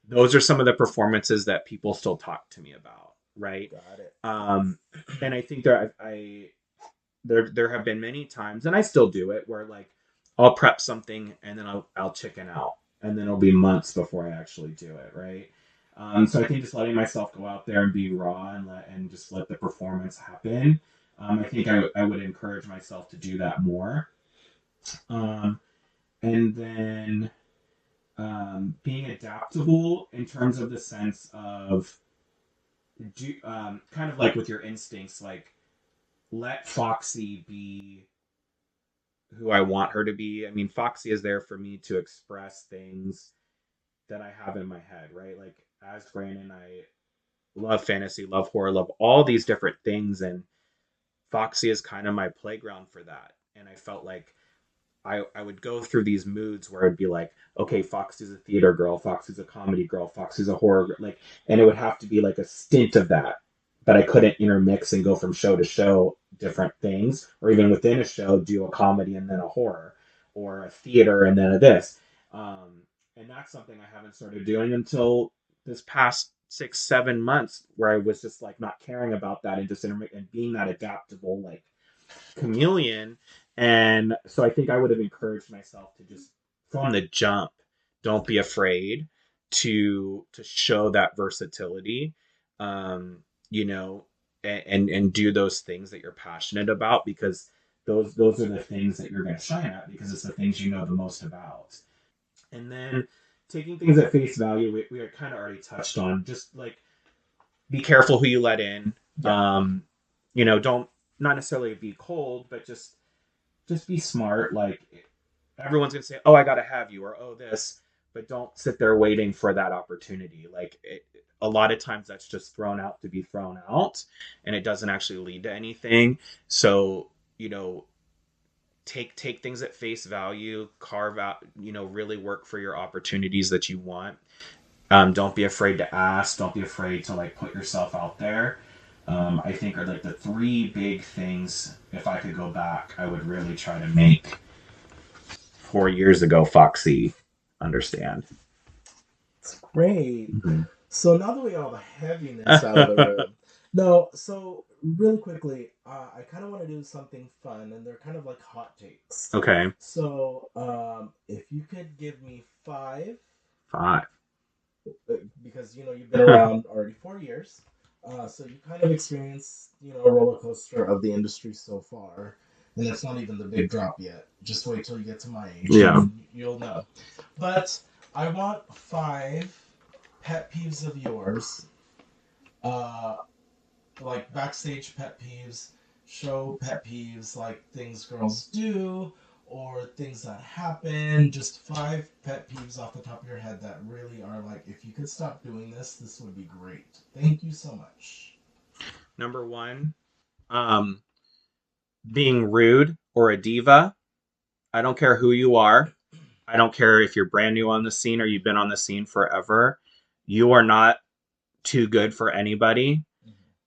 Those are some of the performances that people still talk to me about, right? Got it. Um, and I think there have been many times, and I still do it, where like I'll prep something and then I'll chicken out, and then it'll be months before I actually do it, right? So I think just letting myself go out there and be raw and just let the performance happen. I think I would encourage myself to do that more. Um, and then being adaptable in terms of the sense of kind of like with your instincts, like let Foxy be who I want her to be. I mean, Foxy is there for me to express things that I have in my head, right? Like as Brandon, I love fantasy, love horror, love all these different things, and Foxy is kind of my playground for that. And I felt like I would go through these moods where it'd be like, okay, Foxy's a theater girl, Foxy's a comedy girl, Foxy's a horror girl, like, and it would have to be like a stint of that. But I couldn't intermix and go from show to show different things, or even within a show, do a comedy and then a horror, or a theater and then a this. And that's something I haven't started doing until this past 6, 7 months, where I was just like not caring about that and just intermix and being that adaptable, like chameleon. And so I think I would have encouraged myself to just from the jump, don't be afraid to show that versatility, um, you know, and do those things that you're passionate about because those are the things that you're going to shine at because it's the things you know the most about. And then taking things at face value, we are kind of already touched on. Just like be careful who you let in. Yeah. Um, don't not necessarily be cold, but just be smart. Like everyone's gonna say, "Oh, I gotta have you," or "Oh, this," but don't sit there waiting for that opportunity. A lot of times that's just thrown out to be thrown out, and it doesn't actually lead to anything. So you know, take things at face value, carve out, really work for your opportunities that you want. Don't be afraid to ask. Don't be afraid to like put yourself out there. I think are like the three big things. If I could go back, I would really try to make 4 years ago Foxy understand. It's great. Mhm. So now that we got all the heaviness out of the room, no. So really quickly, I kind of want to do something fun, and they're kind of like hot takes. Okay. So if you could give me five, 5. because you've been around already 4 years, so you kind of experienced a roller coaster of the industry so far, and it's not even the big drop yet. Just wait till you get to my age, Yeah. and you'll know. But I want five pet peeves of yours, uh, like backstage pet peeves, show pet peeves, like things girls do, or things that happen. Just five pet peeves off the top of your head that really are like, if you could stop doing this, this would be great. Thank you so much. Number 1, um, being rude or a diva. I don't care who you are. I don't care if you're brand new on the scene or you've been on the scene forever. You are not too good for anybody.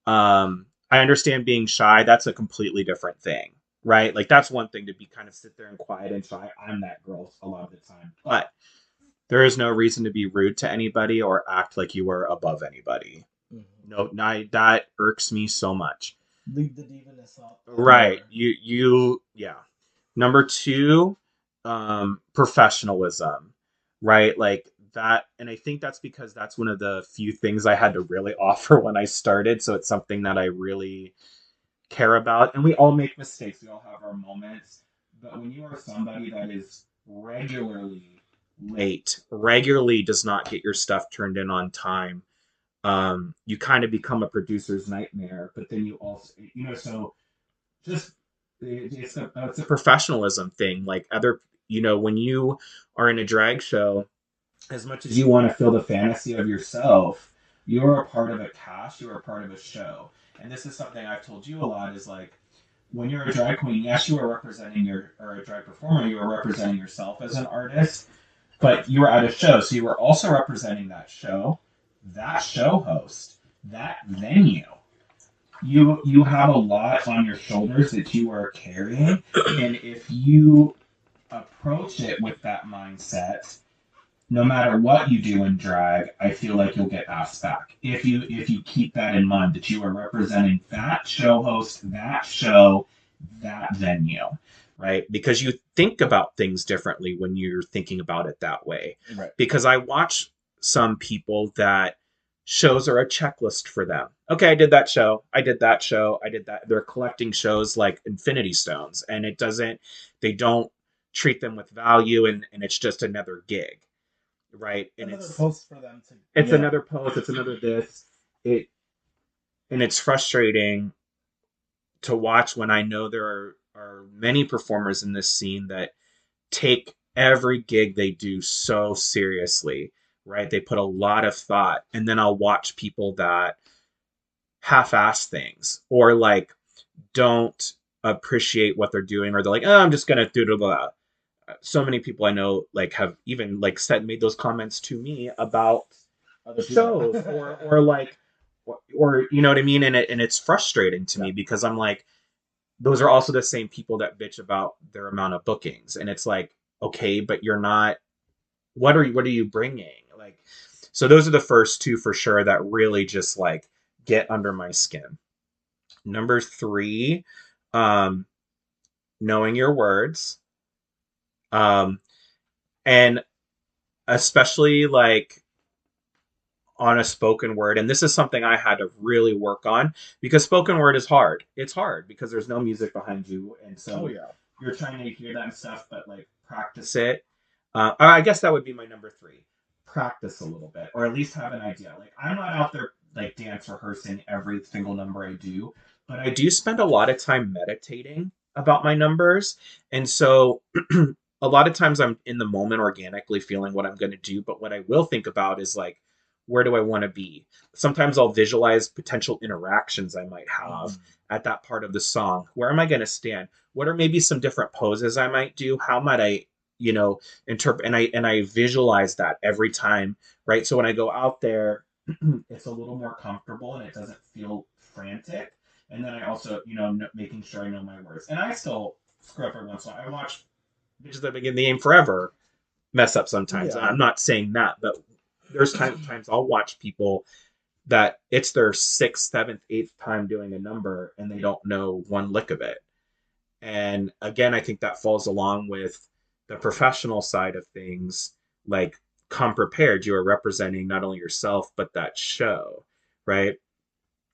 I understand being shy. That's a completely different thing, right? Like that's one thing to be kind of sit there and quiet and shy. I'm that girl a lot of the time, but there is no reason to be rude to anybody or act like you are above anybody. Mm-hmm. No, that irks me so much. Leave the divaness out the Right. door. Yeah. Number 2, professionalism, right? Like that. And I think that's because that's one of the few things I had to really offer when I started. So it's something that I really care about. And we all make mistakes. We all have our moments. But when you are somebody that is regularly late, regularly does not get your stuff turned in on time, you kind of become a producer's nightmare. But then you also, so just it's a professionalism thing. Like other, when you are in a drag show, as much as you want to feel the fantasy of yourself, you are a part of a cast, you are a part of a show. And this is something I've told you a lot is like when you're a drag queen, yes, you are representing or a drag performer, you are representing yourself as an artist, but you are at a show, so you are also representing that show host, that venue. You have a lot on your shoulders that you are carrying, and if you approach it with that mindset, no matter what you do in drag, I feel like you'll get asked back. If you keep that in mind, that you are representing that show host, that show, that venue, right? Because you think about things differently when you're thinking about it that way. Right. Because I watch some people that shows are a checklist for them. Okay, I did that show. I did that show. I did that. They're collecting shows like Infinity Stones, and they don't treat them with value, and it's just another gig, right? And Another post for them to. it's another post, it's another this. It and it's frustrating to watch when I know there are many performers in this scene that take every gig they do so seriously, right? They put a lot of thought, and then I'll watch people that half-ass things or like don't appreciate what they're doing, or they're like, oh, I'm just gonna do blah. So many people I know like have even like said made those comments to me about Other shows or like or you know what I mean, and it's frustrating to me because I'm like, those are also the same people that bitch about their amount of bookings, and it's like, okay, but you're not, what are you bringing, like, so those are the first two for sure that really just like get under my skin. Number three, um knowing your words, um and especially like on a spoken word, and this is something I had to really work on because spoken word is hard. It's hard because there's no music behind you, and so you're trying to hear that and stuff, but like practice it. I guess that would be my number three. Practice a little bit, or at least have an idea. Like I'm not out there like dance rehearsing every single number I do, but I do spend a lot of time meditating about my numbers, and so a lot of times I'm in the moment organically feeling what I'm going to do, but what I will think about is like, where do I want to be? Sometimes I'll visualize potential interactions I might have at that part of the song. Where am I going to stand? What are maybe some different poses I might do? How might I, interpret? And I visualize that every time, right? So when I go out there, it's a little more comfortable and it doesn't feel frantic. And then I also, making sure I know my words. And I still screw up every once in a while. I watch bitches that have been in the game forever mess up sometimes. Yeah. I'm not saying that, but there's times I'll watch people that it's their sixth, seventh, eighth time doing a number and they don't know one lick of it. And again, I think that falls along with the professional side of things. Like, come prepared. You are representing not only yourself but that show, right?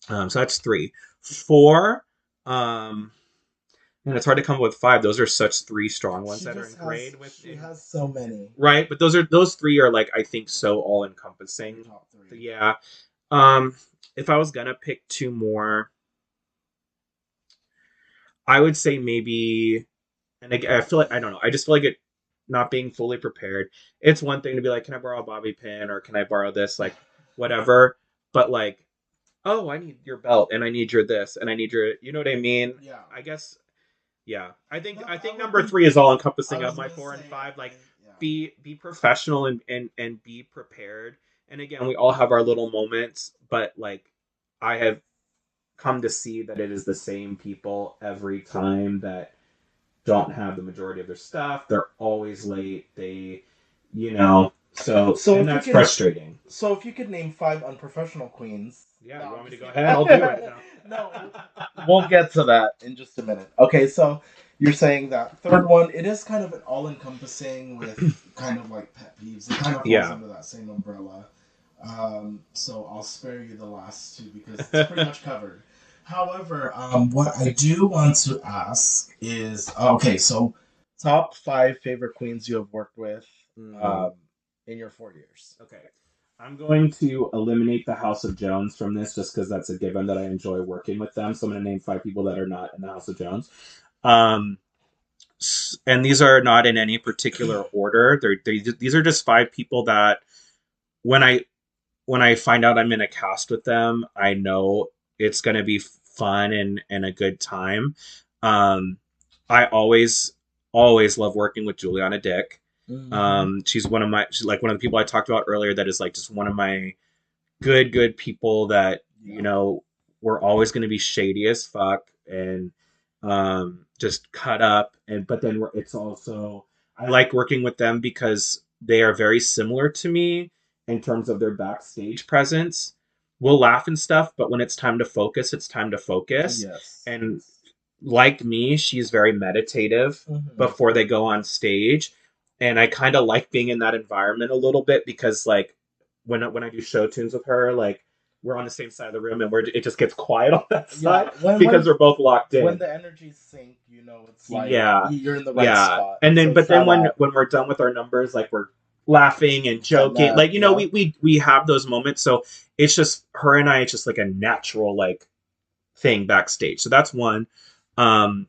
So that's three. Four. And it's hard to come up with five. Those are such three strong ones that are in grade with. She has so many. Right, but those three are like, I think, so all encompassing. Top three. Yeah. If I was gonna pick two more, I would say maybe, and I feel like, I don't know. I just feel like it not being fully prepared. It's one thing to be like, can I borrow a bobby pin or can I borrow this, like whatever. But like, oh, I need your belt and I need your this and I need your, you know what I mean? Yeah. I guess. Yeah, I think number three is all encompassing of my four and five. Like, be professional and be prepared. And again, we all have our little moments, but like, I have come to see that it is the same people every time that don't have the majority of their stuff. They're always late. So and that's frustrating. So if you could name five unprofessional queens. Yeah, you want me to go ahead? I'll do it. No, we'll get to that in just a minute. Okay, so you're saying that third one, it is kind of an all-encompassing with kind of like pet peeves. It kind of falls under that same umbrella. So I'll spare you the last two because it's pretty much covered. However, what I do want to ask is, okay, so top five favorite queens you have worked with in your 4 years. Okay. I'm going to eliminate the House of Jones from this just because that's a given that I enjoy working with them. So I'm going to name five people that are not in the House of Jones. Um, and these are not in any particular order. These are just five people that when I when I find out I'm in a cast with them, I know it's going to be fun and a good time. Um, I always love working with Juliana Dick. Hmm. She's like one of the people I talked about earlier that is like just one of my good people that Yeah. we're always going to be shady as fuck and just cut up and but then it's also I like working with them because they are very similar to me in terms of their backstage presence. We'll laugh and stuff, but when it's time to focus, it's time to focus. Yes. And Yes. like me, she's very meditative Hmm. before they go on stage. And I kind of like being in that environment a little bit because like when I do show tunes with her, like we're on the same side of the room and it just gets quiet on that Yeah. side because we're both locked When in. the energies sync, it's like Yeah, you're in the right yeah. spot. And then So but then shout out, when we're done with our numbers, like we're laughing and cutting joking, up. like Yeah. we have those moments. So it's just her and I. It's just like a natural like thing backstage. So that's one. Um,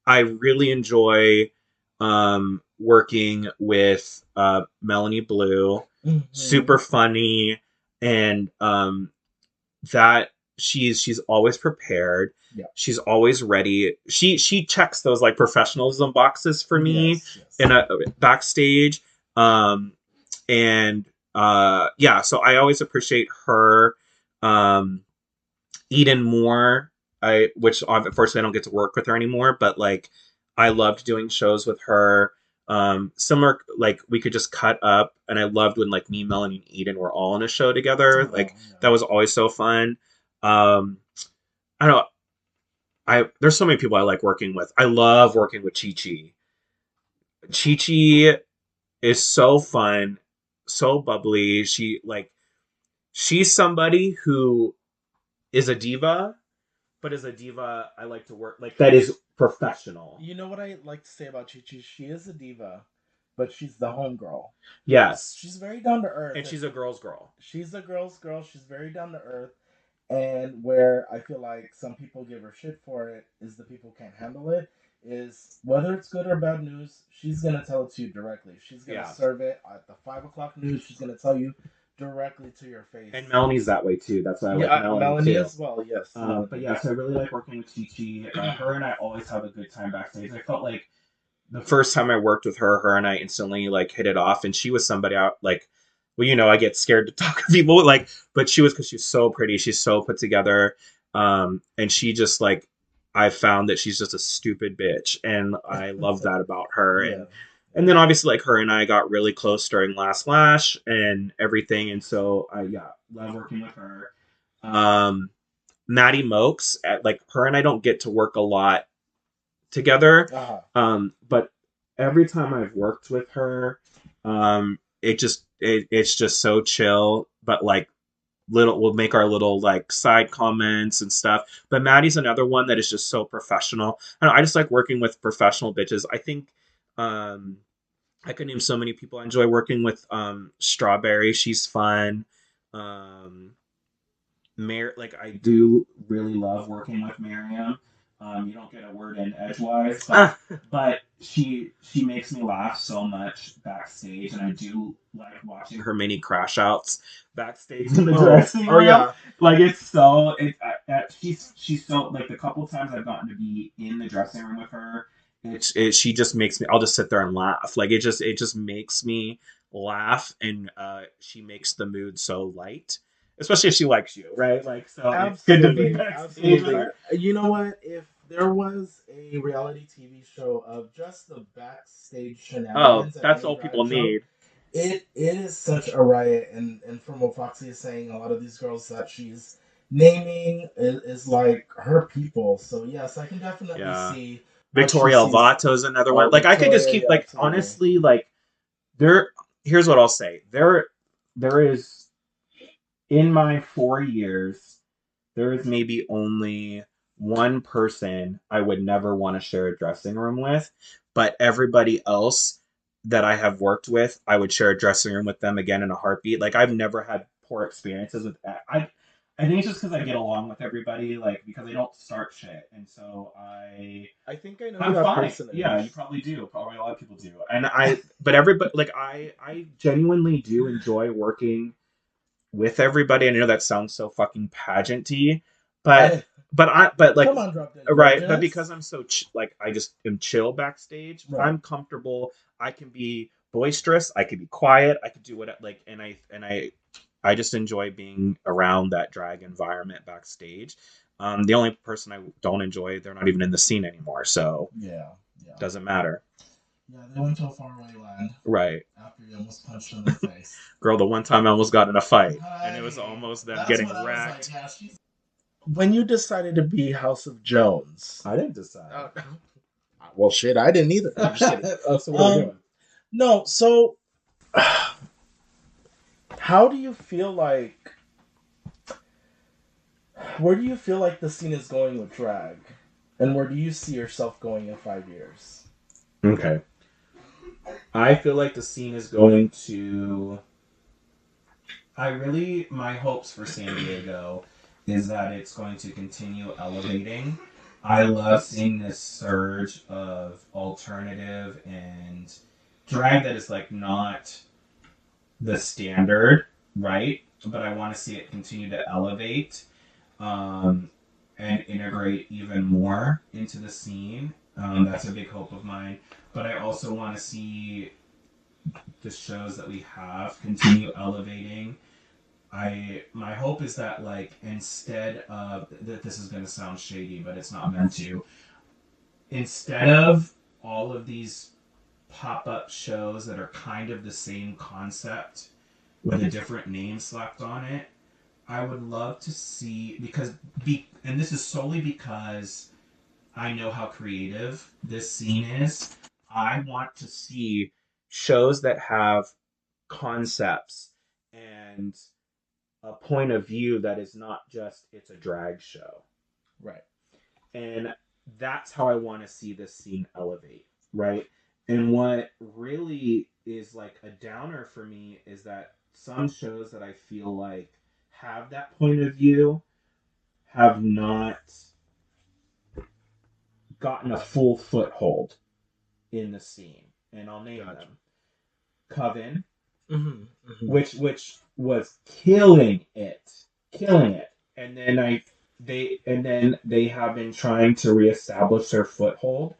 I really enjoy working with Melanie Blue. Hmm. Super funny, and that she's always prepared. Yeah. She's always ready. She checks those like professionalism boxes for me Yes. Yes. in a backstage. Um, and yeah, so I always appreciate her. Um, Eden Moore, which unfortunately I don't get to work with her anymore, but like I loved doing shows with her. Similar, like we could just cut up, and I loved when like me, Melanie, and Eden were all in a show together. Oh, Like that yeah. was always so fun. Um, I don't know. I there's so many people I like working with. I love working with Chi Chi. Chi Chi is so fun, so bubbly. She's somebody who is a diva, but as a diva, I like to work like that is professional. You know what I like to say about Chi Chi? She is a diva, but she's the homegirl. Yes, She's very down to earth. and she's a girl's girl. She's a girl's girl. She's very down to earth. And where I feel like some people give her shit for it is the people can't handle it. Is whether it's good or bad news, she's gonna tell it to you directly. She's gonna Yeah, serve it at the 5 o'clock news. She's gonna tell you directly to your face. and Melanie's that way too. That's why I like Yeah, Melanie Melanie too. as well. Yes, But Melanie. yeah, so I really like working with Chi Chi. Her and I always have a good time backstage. I felt like the first time I worked with her, her and I instantly like hit it off, and she was somebody out like, well, I get scared to talk to people like, but she was because she's so pretty, she's so put together, and she just like, I found that she's just a stupid bitch, and I love that about her, Yeah. and then obviously like her and I got really close during Last Lash and everything, and so I yeah love working with her. Um, Maddie Mokes, like her and I don't get to work a lot together. Uh huh. But every time I've worked with her, it's just so chill. But like we'll make our little like side comments and stuff. But Maddie's another one that is just so professional. I just like working with professional bitches. I think um, I could name so many people I enjoy working with. Strawberry, she's fun. Um, like I do really love working with Miriam. You don't get a word in edgewise, but she makes me laugh so much backstage, and I do like watching her many crash outs backstage in the dressing room. Yeah. Like it's so she's so like the couple times I've gotten to be in the dressing room with her, she just makes me. I'll just sit there and laugh. Like it just makes me laugh, and she makes the mood so light, especially if she likes you, right? Like, so it's good to be Absolutely, backstage with absolutely. her. You know what? If there was a reality TV show of just the backstage Oh, shenanigans at that's any all drag people show, need. it is such a riot. And from what Foxy is saying, a lot of these girls that she's naming is like her people. So yes, I can definitely Yeah. see what she Victoria sees. Alvato is another Oh, one. Like, I could just Victoria, keep, yeah, like, absolutely. honestly, like, there, here's what I'll say. There is, in my 4 years, there is maybe only one person I would never want to share a dressing room with, but everybody else that I have worked with, I would share a dressing room with them again in a heartbeat. Like I've never had poor experiences with that. I think it's just because I get along with everybody, like because I don't start shit, and so I think I know I'm who that fine. person is. Yeah, you probably do. Probably a lot of people do, and but everybody, like I genuinely do enjoy working with everybody. And I know that sounds so fucking pageanty, but but like come on, drop dead right, but gorgeous. because I'm so like I just am chill backstage. Right. I'm comfortable. I can be boisterous. I can be quiet. I can do what like, and I just enjoy being around that drag environment backstage. The only person I don't enjoy, they're not even in the scene anymore, so Yeah. doesn't matter. Yeah, they went to a faraway land Right. after you almost punched them in the face. Girl, the one time I almost got in a fight, and it was Hey, almost them that's getting what I was wrecked. like, yeah, she's... When you decided to be House of Jones, I didn't decide. well, shit, I didn't either. I'm just kidding. So what are we doing? No, so how do you feel like? Where do you feel like the scene is going with drag, and where do you see yourself going in 5 years? Okay. I feel like the scene is going to. My hopes for San Diego is that it's going to continue elevating. I love seeing this surge of alternative and drag that is like not the standard, right? But I want to see it continue to elevate and integrate even more into the scene. That's a big hope of mine. But I also want to see the shows that we have continue elevating. My hope is that like instead of that, this is going to sound shady, but it's not meant to. Instead of all of these pop-up shows that are kind of the same concept with a different name slapped on it, I would love to see and this is solely because I know how creative this scene is. I want to see shows that have concepts and a point of view that is not just it's a drag show. Right. And that's how I want to see this scene elevate, right? And what really is like a downer for me is that some shows that I feel like have that point of view have not gotten a full foothold in the scene. And I'll name them. Coven, which was killing it. And then they have been trying to reestablish their foothold.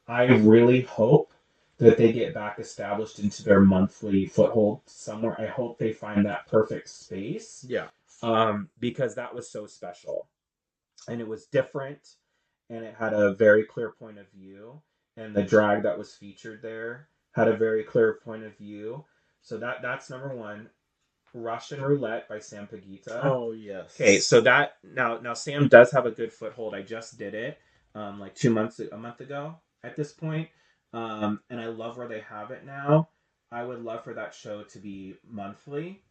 I really hope that they get back established into their monthly foothold somewhere. I hope they find that perfect space. Yeah. Because that was so special. And it was different, and it had a very clear point of view. And the drag that was featured there had a very clear point of view. So that's number one. Russian Roulette by Sam Pagita. Oh yes. Okay, so that now Sam does have a good foothold. I just did it like a month ago at this point. And I love where they have it now. I would love for that show to be monthly.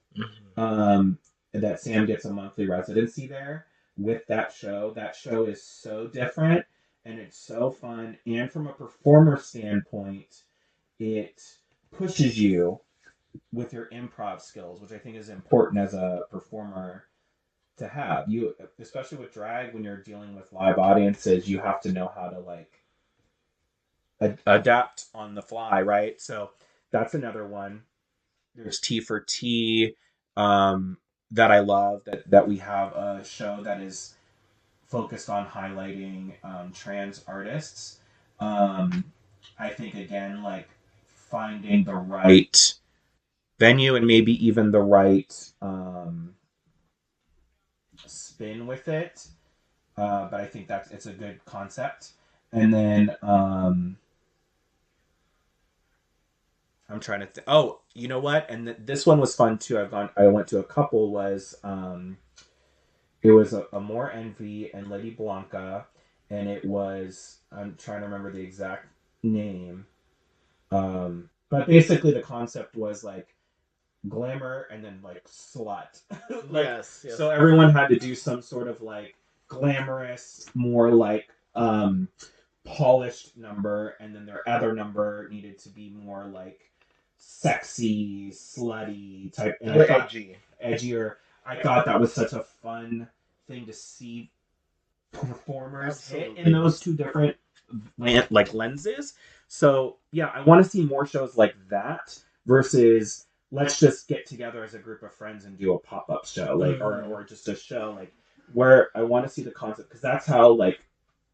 That Sam gets a monthly residency there with that show. That show is so different and it's so fun. And from a performer standpoint, it pushes you with your improv skills, which I think is important as a performer to have. You, especially with drag, when you're dealing with live audiences, you have to know how to like adapt on the fly, right? So that's another one. There's T for T, that I love. That we have a show that is focused on highlighting trans artists. I think again, like finding the right venue and maybe even the right spin with it. But I think it's a good concept. And then I'm trying to think. Oh, you know what? And this one was fun too. I went to a couple. It was a More Envy and Lady Blanca, and it was, I'm trying to remember the exact name. But basically the concept was like glamour and then like slut. Like, yes. So everyone had to do some sort of like glamorous, more like polished number, and then their other number needed to be more like sexy, slutty type. And edgy. edgier. I thought that was such a fun thing to see performers hit in Absolutely. those two different like lenses. So yeah, I want to see more shows like that versus let's just get together as a group of friends and do a pop-up show, like Hmm. or just a show like where I want to see the concept, because that's how like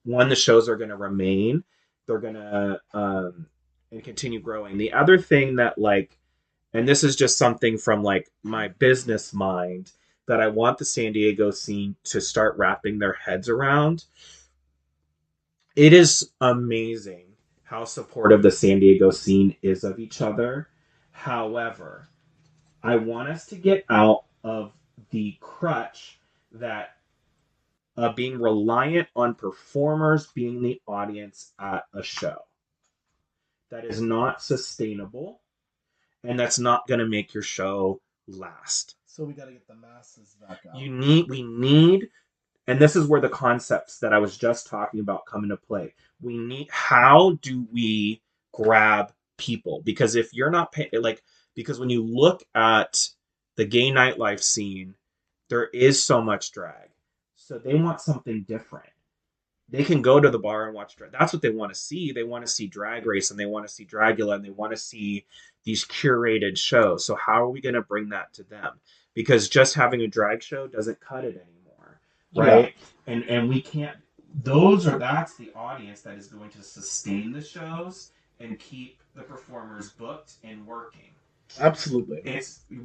one, the shows are going to remain, they're going to and continue growing. The other thing that like, and this is just something from like my business mind that I want the San Diego scene to start wrapping their heads around. It is amazing how supportive the San Diego scene is of each other. However, I want us to get out of the crutch that being reliant on performers being the audience at a show. That is not sustainable, and that's not going to make your show last. So we got to get the masses back out. We need, and this is where the concepts that I was just talking about come into play. We need, how do we grab people? Because if you're not paying, like, because when you look at the gay nightlife scene, there is so much drag. So they want something different. They can go to the bar and watch drag. That's what they want to see. They want to see Drag Race and they want to see Dragula and they want to see these curated shows. So how are we going to bring that to them? Because just having a drag show doesn't cut it anymore, Yeah, right? And we can't. Those are That's the audience that is going to sustain the shows and keep the performers booked and working. absolutely.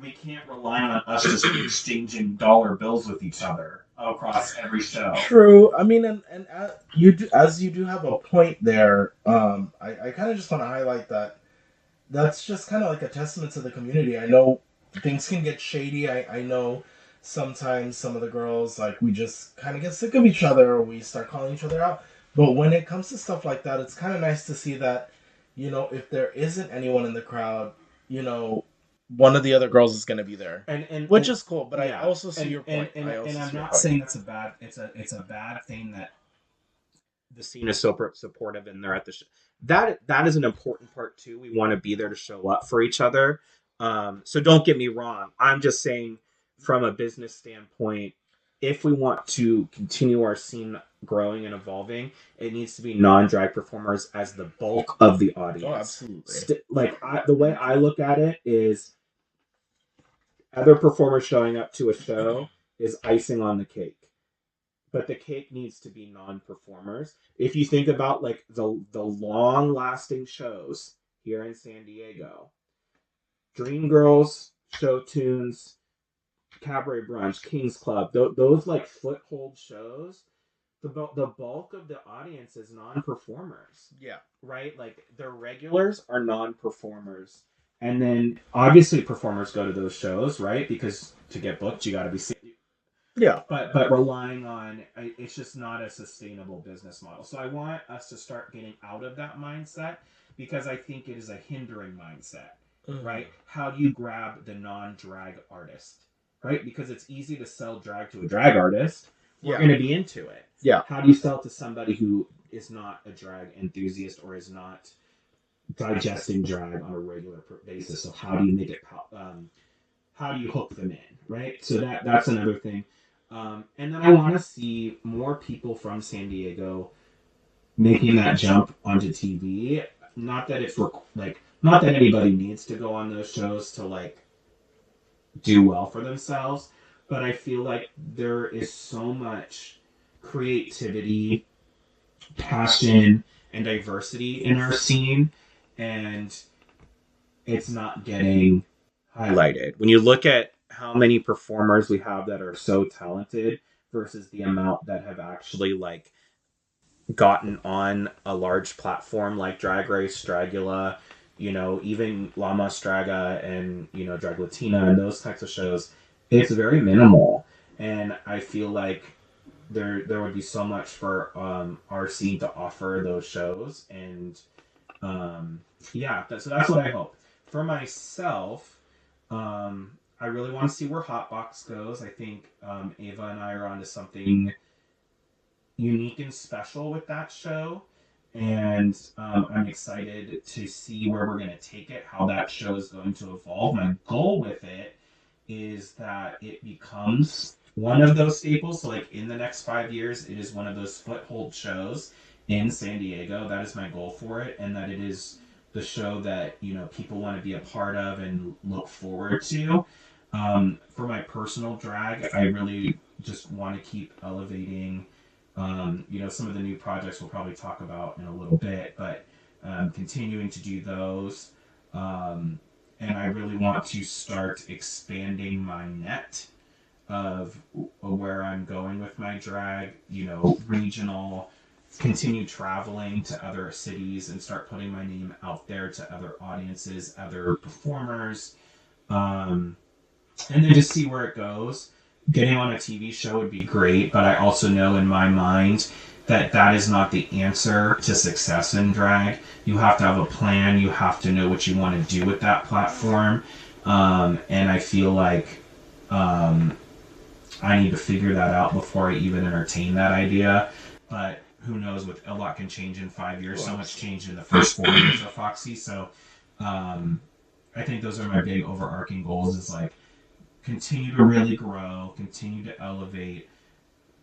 We can't rely on us just exchanging dollar bills with each other across every show. True. I mean, and you do, as you do have a point there. I kind of just want to highlight that that's just kind of like a testament to the community. I know things can get shady. I know sometimes some of the girls, like, we just kind of get sick of each other or we start calling each other out. But when it comes to stuff like that, it's kind of nice to see that, if there isn't anyone in the crowd, you know, one of the other girls is going to be there, which And is cool. But I yeah, also see your point. I and also I'm see your not point. saying it's a bad thing that the scene is so supportive and they're at the show. That is an important part too. We want to be there to show up for each other. So don't get me wrong. I'm just saying from a business standpoint, if we want to continue our scene growing and evolving, it needs to be non-drag performers as the bulk of the Oh, audience. absolutely. The way I look at it is other performers showing up to a show is icing on the cake, but the cake needs to be non-performers. If you think about like the long-lasting shows here in San Diego, Dreamgirls, Show Tunes, Cabaret Brunch, King's Club, those like foothold shows, the bulk of the audience is non-performers, Yeah. right? Like their regulars are non-performers, and then obviously performers go to those shows, right? Because to get booked, you got to be seen. Yeah. But relying on, it's just not a sustainable business model. So I want us to start getting out of that mindset, because I think it is a hindering mindset, Mhm. right? How do you grab the non-drag artist, right? Because it's easy to sell drag to a drag artist. We're Yeah. going to be into it. Yeah. How do you sell to somebody who is not a drag enthusiast or is not digesting drag on a regular basis? So how do you make it how do you hook them in, right? So that's another thing. And then I want to see more people from San Diego making that jump onto TV. Not that it's like, not that anybody needs to go on those shows to like do well for themselves, but I feel like there is so much creativity, passion, and diversity in our scene, and it's not getting highlighted. When you look at how many performers we have that are so talented versus the amount that have actually like gotten on a large platform like Drag Race, Dragula, even La Mastraga and Drag Latina and those types of shows, it's very minimal. And I feel like there would be so much for our scene to offer those shows, and yeah, so that's what I hope. For myself, I really want to see where Hotbox goes. I think Ava and I are onto something unique and special with that show. And I'm excited to see where we're going to take it, how that show is going to evolve. My goal with it is that it becomes one of those staples. So, like in the next 5 years, it is one of those foothold shows in San Diego. That is my goal for it, and that it is the show that people want to be a part of and look forward to. For my personal drag, I really just want to keep elevating. Some of the new projects we'll probably talk about in a little bit, but continuing to do those. Um, and I really want to start expanding my net of where I'm going with my drag, regional, continue traveling to other cities and start putting my name out there to other audiences, other performers, um, and then just see where it goes. Getting on a TV show would be great, but I also know in my mind that that is not the answer to success in drag. You have to have a plan. You have to know what you want to do with that platform. And I feel like um, I need to figure that out before I even entertain that idea. But who knows? With a lot can change in 5 years. So much changed in the first 4 years of Foxy. So um, I think those are my big overarching goals. Is like continue to really grow, continue to elevate,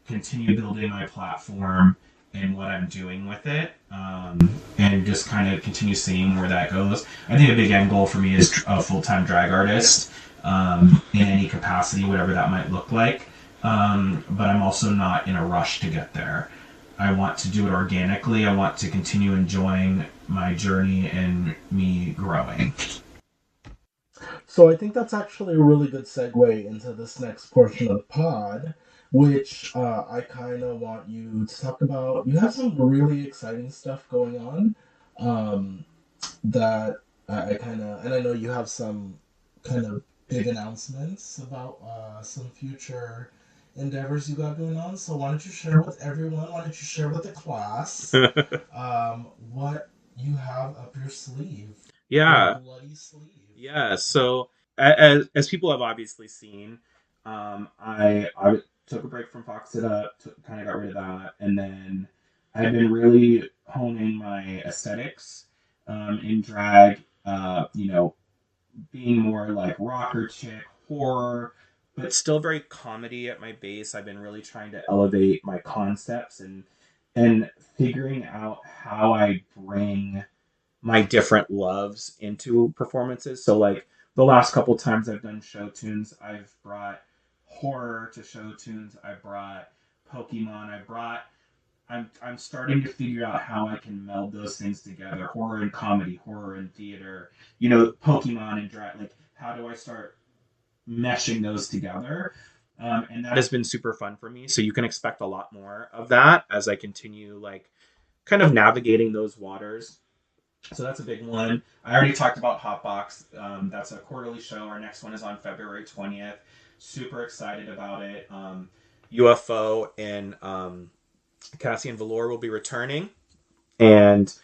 continue building my platform and what I'm doing with it, and just kind of continue seeing where that goes. I think a big end goal for me is a full-time drag artist in any capacity, whatever that might look like. But I'm also not in a rush to get there. I want to do it organically. I want to continue enjoying my journey and me growing. So I think that's actually a really good segue into this next portion of the pod, which I kind of want you to talk about. You have some really exciting stuff going on um, that I kind of, and I know you have some kind of big announcements about some future endeavors you got going on. So why don't you share with everyone? Why don't you share with the class what you have up your sleeve, your Yeah. bloody sleeve? Yeah, so as people have obviously seen, I took a break from Fox It Up, kind of got rid of that, and then I've been really honing my aesthetics in drag. Being more like rocker chick, horror, but still very comedy at my base. I've been really trying to elevate my concepts and figuring out how I bring my different loves into performances. So like the last couple times I've done show tunes, I've brought horror to show tunes. I brought Pokemon. I'm starting to figure out how I can meld those things together. Horror and comedy, horror and theater. Pokemon and drag. Like how do I start meshing those together? And that has been super fun for me. So you can expect a lot more of that as I continue like kind of navigating those waters. So that's a big one. I already talked about Hotbox. That's a quarterly show. Our next one is on February 20th. Super excited about it. UFO and Cassian Velour will be returning, and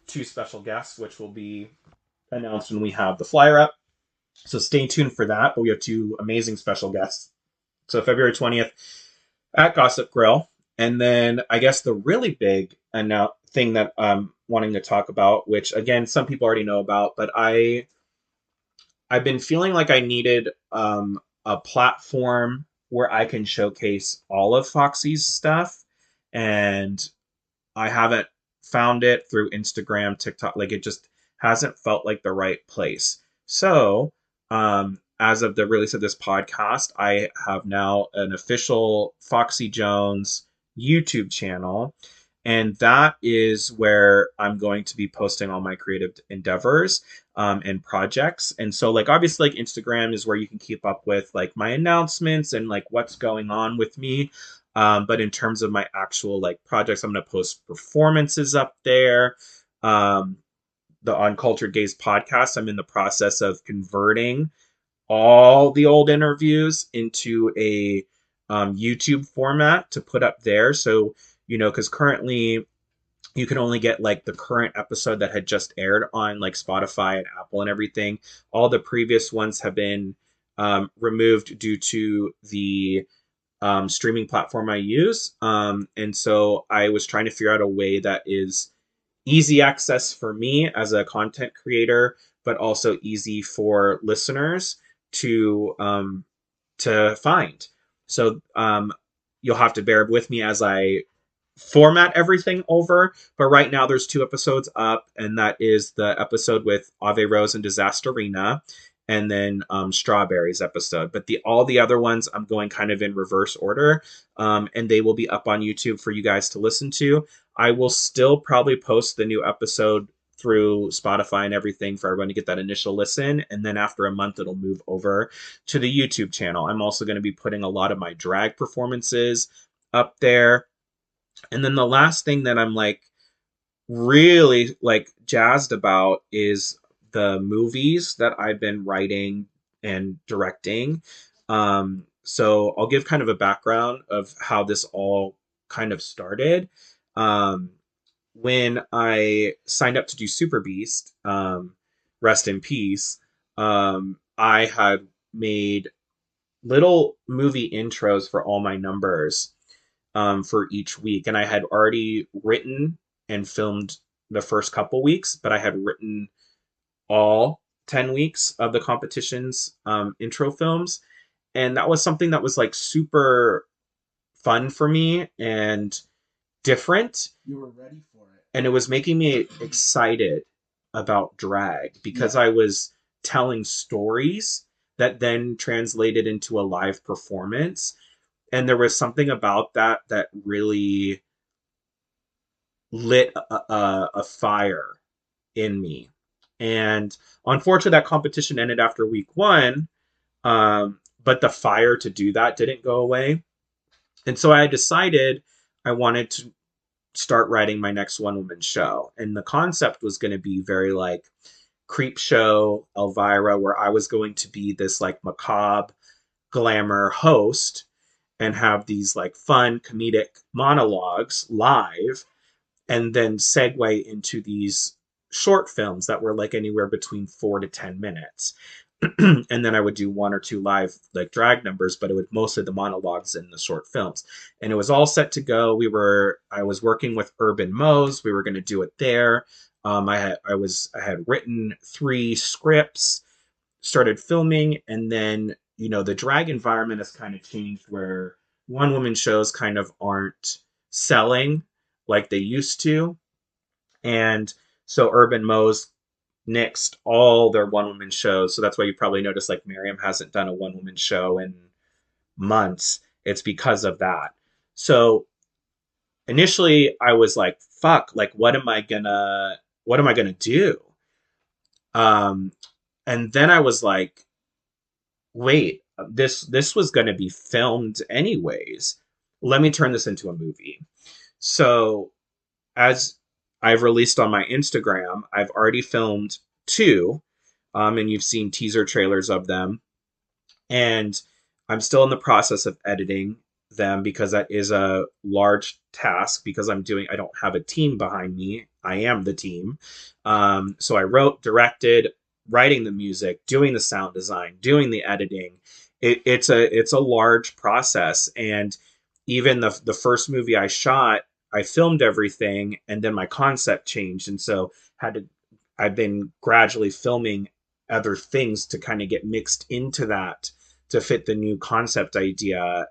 two special guests, which will be announced when we have the flyer up. So stay tuned for that. But we have two amazing special guests. So February 20th at Gossip Grill. And then I guess the really big thing that I'm wanting to talk about, which again some people already know about, but I've been feeling like I needed a platform where I can showcase all of Foxy's stuff, and I haven't found it through Instagram, TikTok. Like it just hasn't felt like the right place. So, as of the release of this podcast, I have now an official Foxxy Jones YouTube channel. And that is where I'm going to be posting all my creative endeavors and projects. And so, like, obviously, like Instagram is where you can keep up with like my announcements and like what's going on with me. But in terms of my actual like projects, I'm going to post performances up there. Um, the Uncultured Gaze podcast, I'm in the process of converting all the old interviews into a YouTube format to put up there. So, because currently you can only get like the current episode that had just aired on like Spotify and Apple and everything. All the previous ones have been removed due to the streaming platform I use. And so I was trying to figure out a way that is easy access for me as a content creator, but also easy for listeners to to find. So you'll have to bear with me as I format everything over. But right now, there's 2 episodes up, and that is the episode with Ave Rose and Disasterina, and then Strawberries episode. But the all the other ones, I'm going kind of in reverse order, and they will be up on YouTube for you guys to listen to. I will still probably post the new episode through Spotify and everything for everyone to get that initial listen. And then after a month, it'll move over to the YouTube channel. I'm also going to be putting a lot of my drag performances up there. And then the last thing that I'm like really like jazzed about is the movies that I've been writing and directing. So I'll give kind of a background of how this all kind of started. Um, when I signed up to do Super Beast, rest in peace, I had made little movie intros for all my numbers for each week. And I had already written and filmed the first couple weeks, but I had written all 10 weeks of the competition's intro films. And that was something that was like super fun for me and different. You were ready for it. And it was making me excited about drag because I was telling stories that then translated into a live performance. And there was something about that that really lit a fire in me. And unfortunately, that competition ended after week one, but the fire to do that didn't go away. And so I decided I wanted to start writing my next one woman show. And the concept was going to be very like creep show Elvira, where I was going to be this like macabre glamour host and have these like fun comedic monologues live and then segue into these short films that were like anywhere between 4 to 10 minutes. And then I would do 1 or 2 live like drag numbers, but it would mostly the monologues in the short films. And it was all set to go. I was working with Urban Mose. We were going to do it there. I had written 3 scripts, started filming, and then the drag environment has kind of changed where one woman shows kind of aren't selling like they used to. And so Urban Mose nixed all their one woman shows. So that's why you probably noticed like Miriam hasn't done a one woman show in months. It's because of that. So initially I was like, fuck, like what am I gonna do? Um and then I was like, wait, this was gonna be filmed anyways. Let me turn this into a movie. So as I've released on my Instagram, I've already filmed 2, and you've seen teaser trailers of them. And I'm still in the process of editing them because that is a large task because I don't have a team behind me. I am the team. So I wrote, directed, writing the music, doing the sound design, doing the editing. It's a large process. And even the first movie I shot, I filmed everything and then my concept changed. And so I've been gradually filming other things to kind of get mixed into that to fit the new concept idea.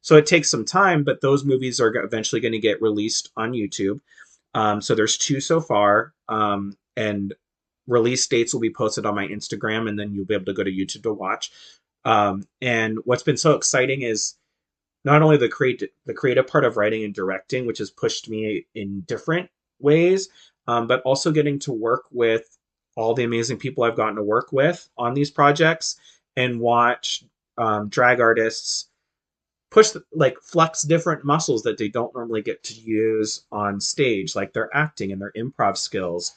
So it takes some time, but those movies are eventually going to get released on YouTube. So there's 2 so far, and release dates will be posted on my Instagram, and then you'll be able to go to YouTube to watch. And what's been so exciting is not only the creative part of writing and directing, which has pushed me in different ways, but also getting to work with all the amazing people I've gotten to work with on these projects and watch drag artists like flex different muscles that they don't normally get to use on stage, like their acting and their improv skills.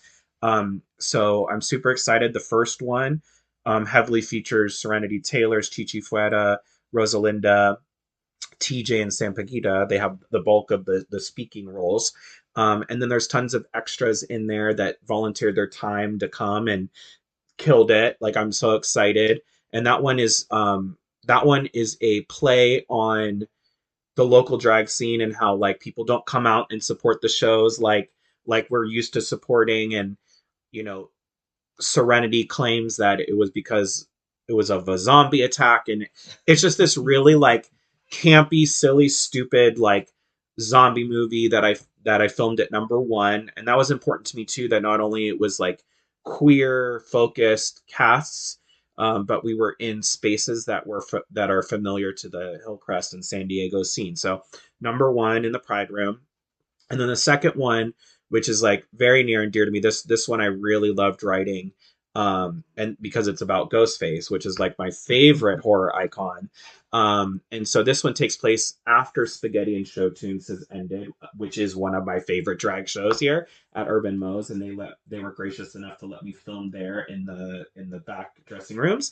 So I'm super excited. The first one heavily features Serenity Taylor's Chichi Fuera, Rosalinda, TJ, and Sampaguita. They have the bulk of the speaking roles. And then there's tons of extras in there that volunteered their time to come and killed it. Like I'm so excited. And that one is a play on the local drag scene and how like people don't come out and support the shows like we're used to supporting. And you know Serenity claims that it was because it was of a zombie attack, and it's just this really like campy, silly, stupid like zombie movie that I filmed at number one, and that was important to me too. That not only it was like queer focused casts, but we were in spaces that are familiar to the Hillcrest and San Diego scene. So number one in the Pride Room, and then the second one, which is like very near and dear to me, this one I really loved writing, and because it's about Ghostface, which is like my favorite horror icon. And so this one takes place after Spaghetti and Show Tunes has ended, which is one of my favorite drag shows here at Urban Moe's, and they were gracious enough to let me film there in the back dressing rooms.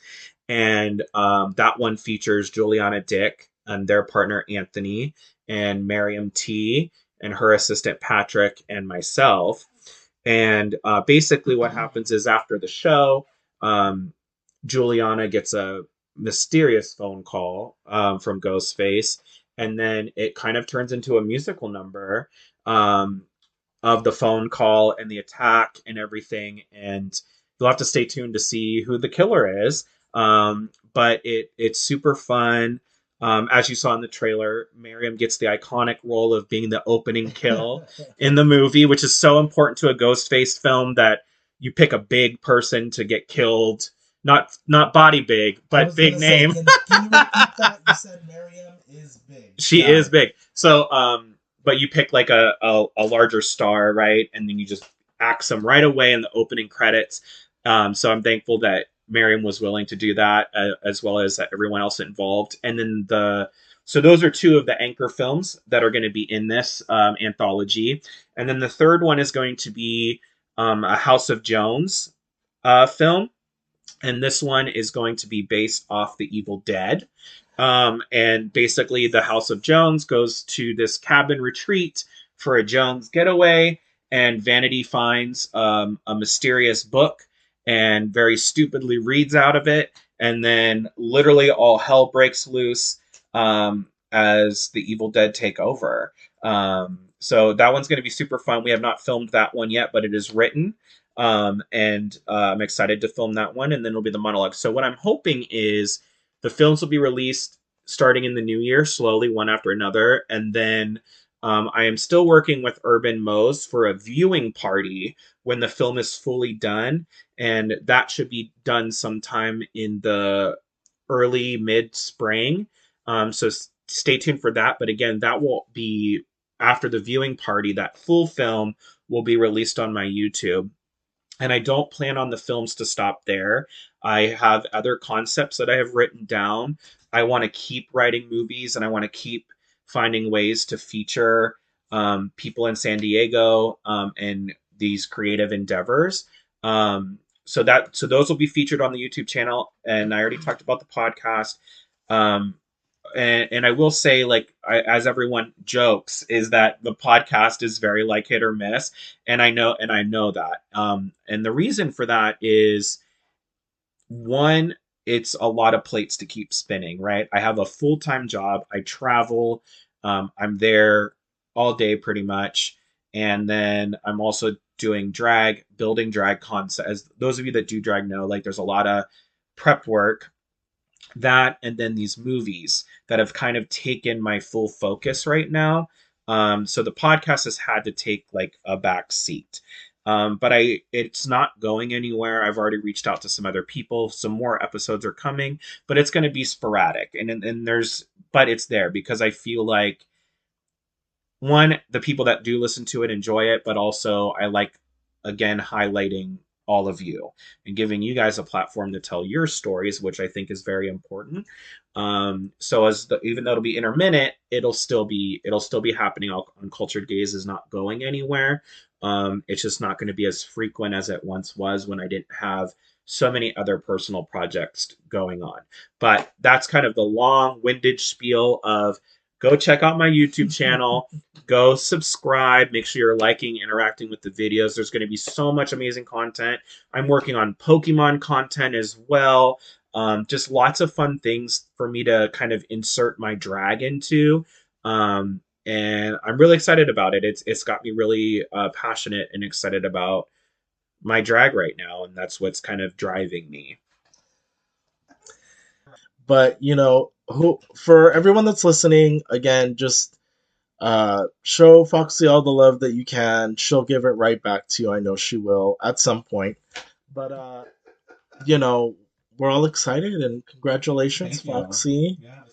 And that one features Juliana Dick and their partner Anthony and Miriam T and her assistant Patrick and myself. And basically, what happens is after the show, um, Juliana gets a mysterious phone call from Ghostface, and then it kind of turns into a musical number. Of the phone call and the attack and everything. And you'll have to stay tuned to see who the killer is. But it's super fun. As you saw in the trailer, Miriam gets the iconic role of being the opening kill in the movie, which is so important to a Ghostface film that you pick a big person to get killed. Not body big, but big name. Say, can you repeat that? You said Miriam is big. She is big. So, but you pick like a larger star, right? And then you just axe them right away in the opening credits. So I'm thankful that Miriam was willing to do that, as well as everyone else involved. And then so those are two of the anchor films that are going to be in this anthology. And then the third one is going to be a House of Jones film, and this one is going to be based off the Evil Dead. And basically, the House of Jones goes to this cabin retreat for a Jones getaway, and Vanity finds a mysterious book and very stupidly reads out of it, and then literally all hell breaks loose as the Evil Dead take over. So that one's going to be super fun. We have not filmed that one yet, but it is written. And I'm excited to film that one, and then it'll be the monologue. So what I'm hoping is the films will be released starting in the new year, slowly, one after another, and then I am still working with Urban Moe's for a viewing party when the film is fully done, and that should be done sometime in the early mid spring. So stay tuned for that. But again, that will be after the viewing party. That full film will be released on my YouTube, and I don't plan on the films to stop there. I have other concepts that I have written down. I want to keep writing movies, and I want to keep finding ways to feature people in San Diego and these creative endeavors. So those will be featured on the YouTube channel, and I already talked about the podcast. Um, and I will say, like, as everyone jokes, is that the podcast is very like hit or miss, and I know that. And the reason for that is one, it's a lot of plates to keep spinning, right? I have a full time job. I travel. I'm there all day pretty much, and then I'm also doing drag, building drag concept. As those of you that do drag know, like, there's a lot of prep work, that and then these movies that have kind of taken my full focus right now. So the podcast has had to take like a back seat. But it's not going anywhere. I've already reached out to some other people. Some more episodes are coming, but it's going to be sporadic. And but it's there because I feel like, one, the people that do listen to it enjoy it, but also I like, again, highlighting all of you and giving you guys a platform to tell your stories, which I think is very important. So even though it'll be intermittent, it'll still be happening. Uncultured Gaze is not going anywhere. It's just not going to be as frequent as it once was when I didn't have so many other personal projects going on. But that's kind of the long-winded spiel of, go check out my YouTube channel. Go subscribe. Make sure you're liking, interacting with the videos. There's going to be so much amazing content. I'm working on Pokemon content as well. Just lots of fun things for me to kind of insert my drag into. And I'm really excited about it. It's got me really passionate and excited about my drag right now, and that's what's kind of driving me. But who for everyone that's listening, again, just show Foxy all the love that you can. She'll give it right back to you. I know she will at some point. But you know, we're all excited and congratulations, Thank you. Foxy. Yeah.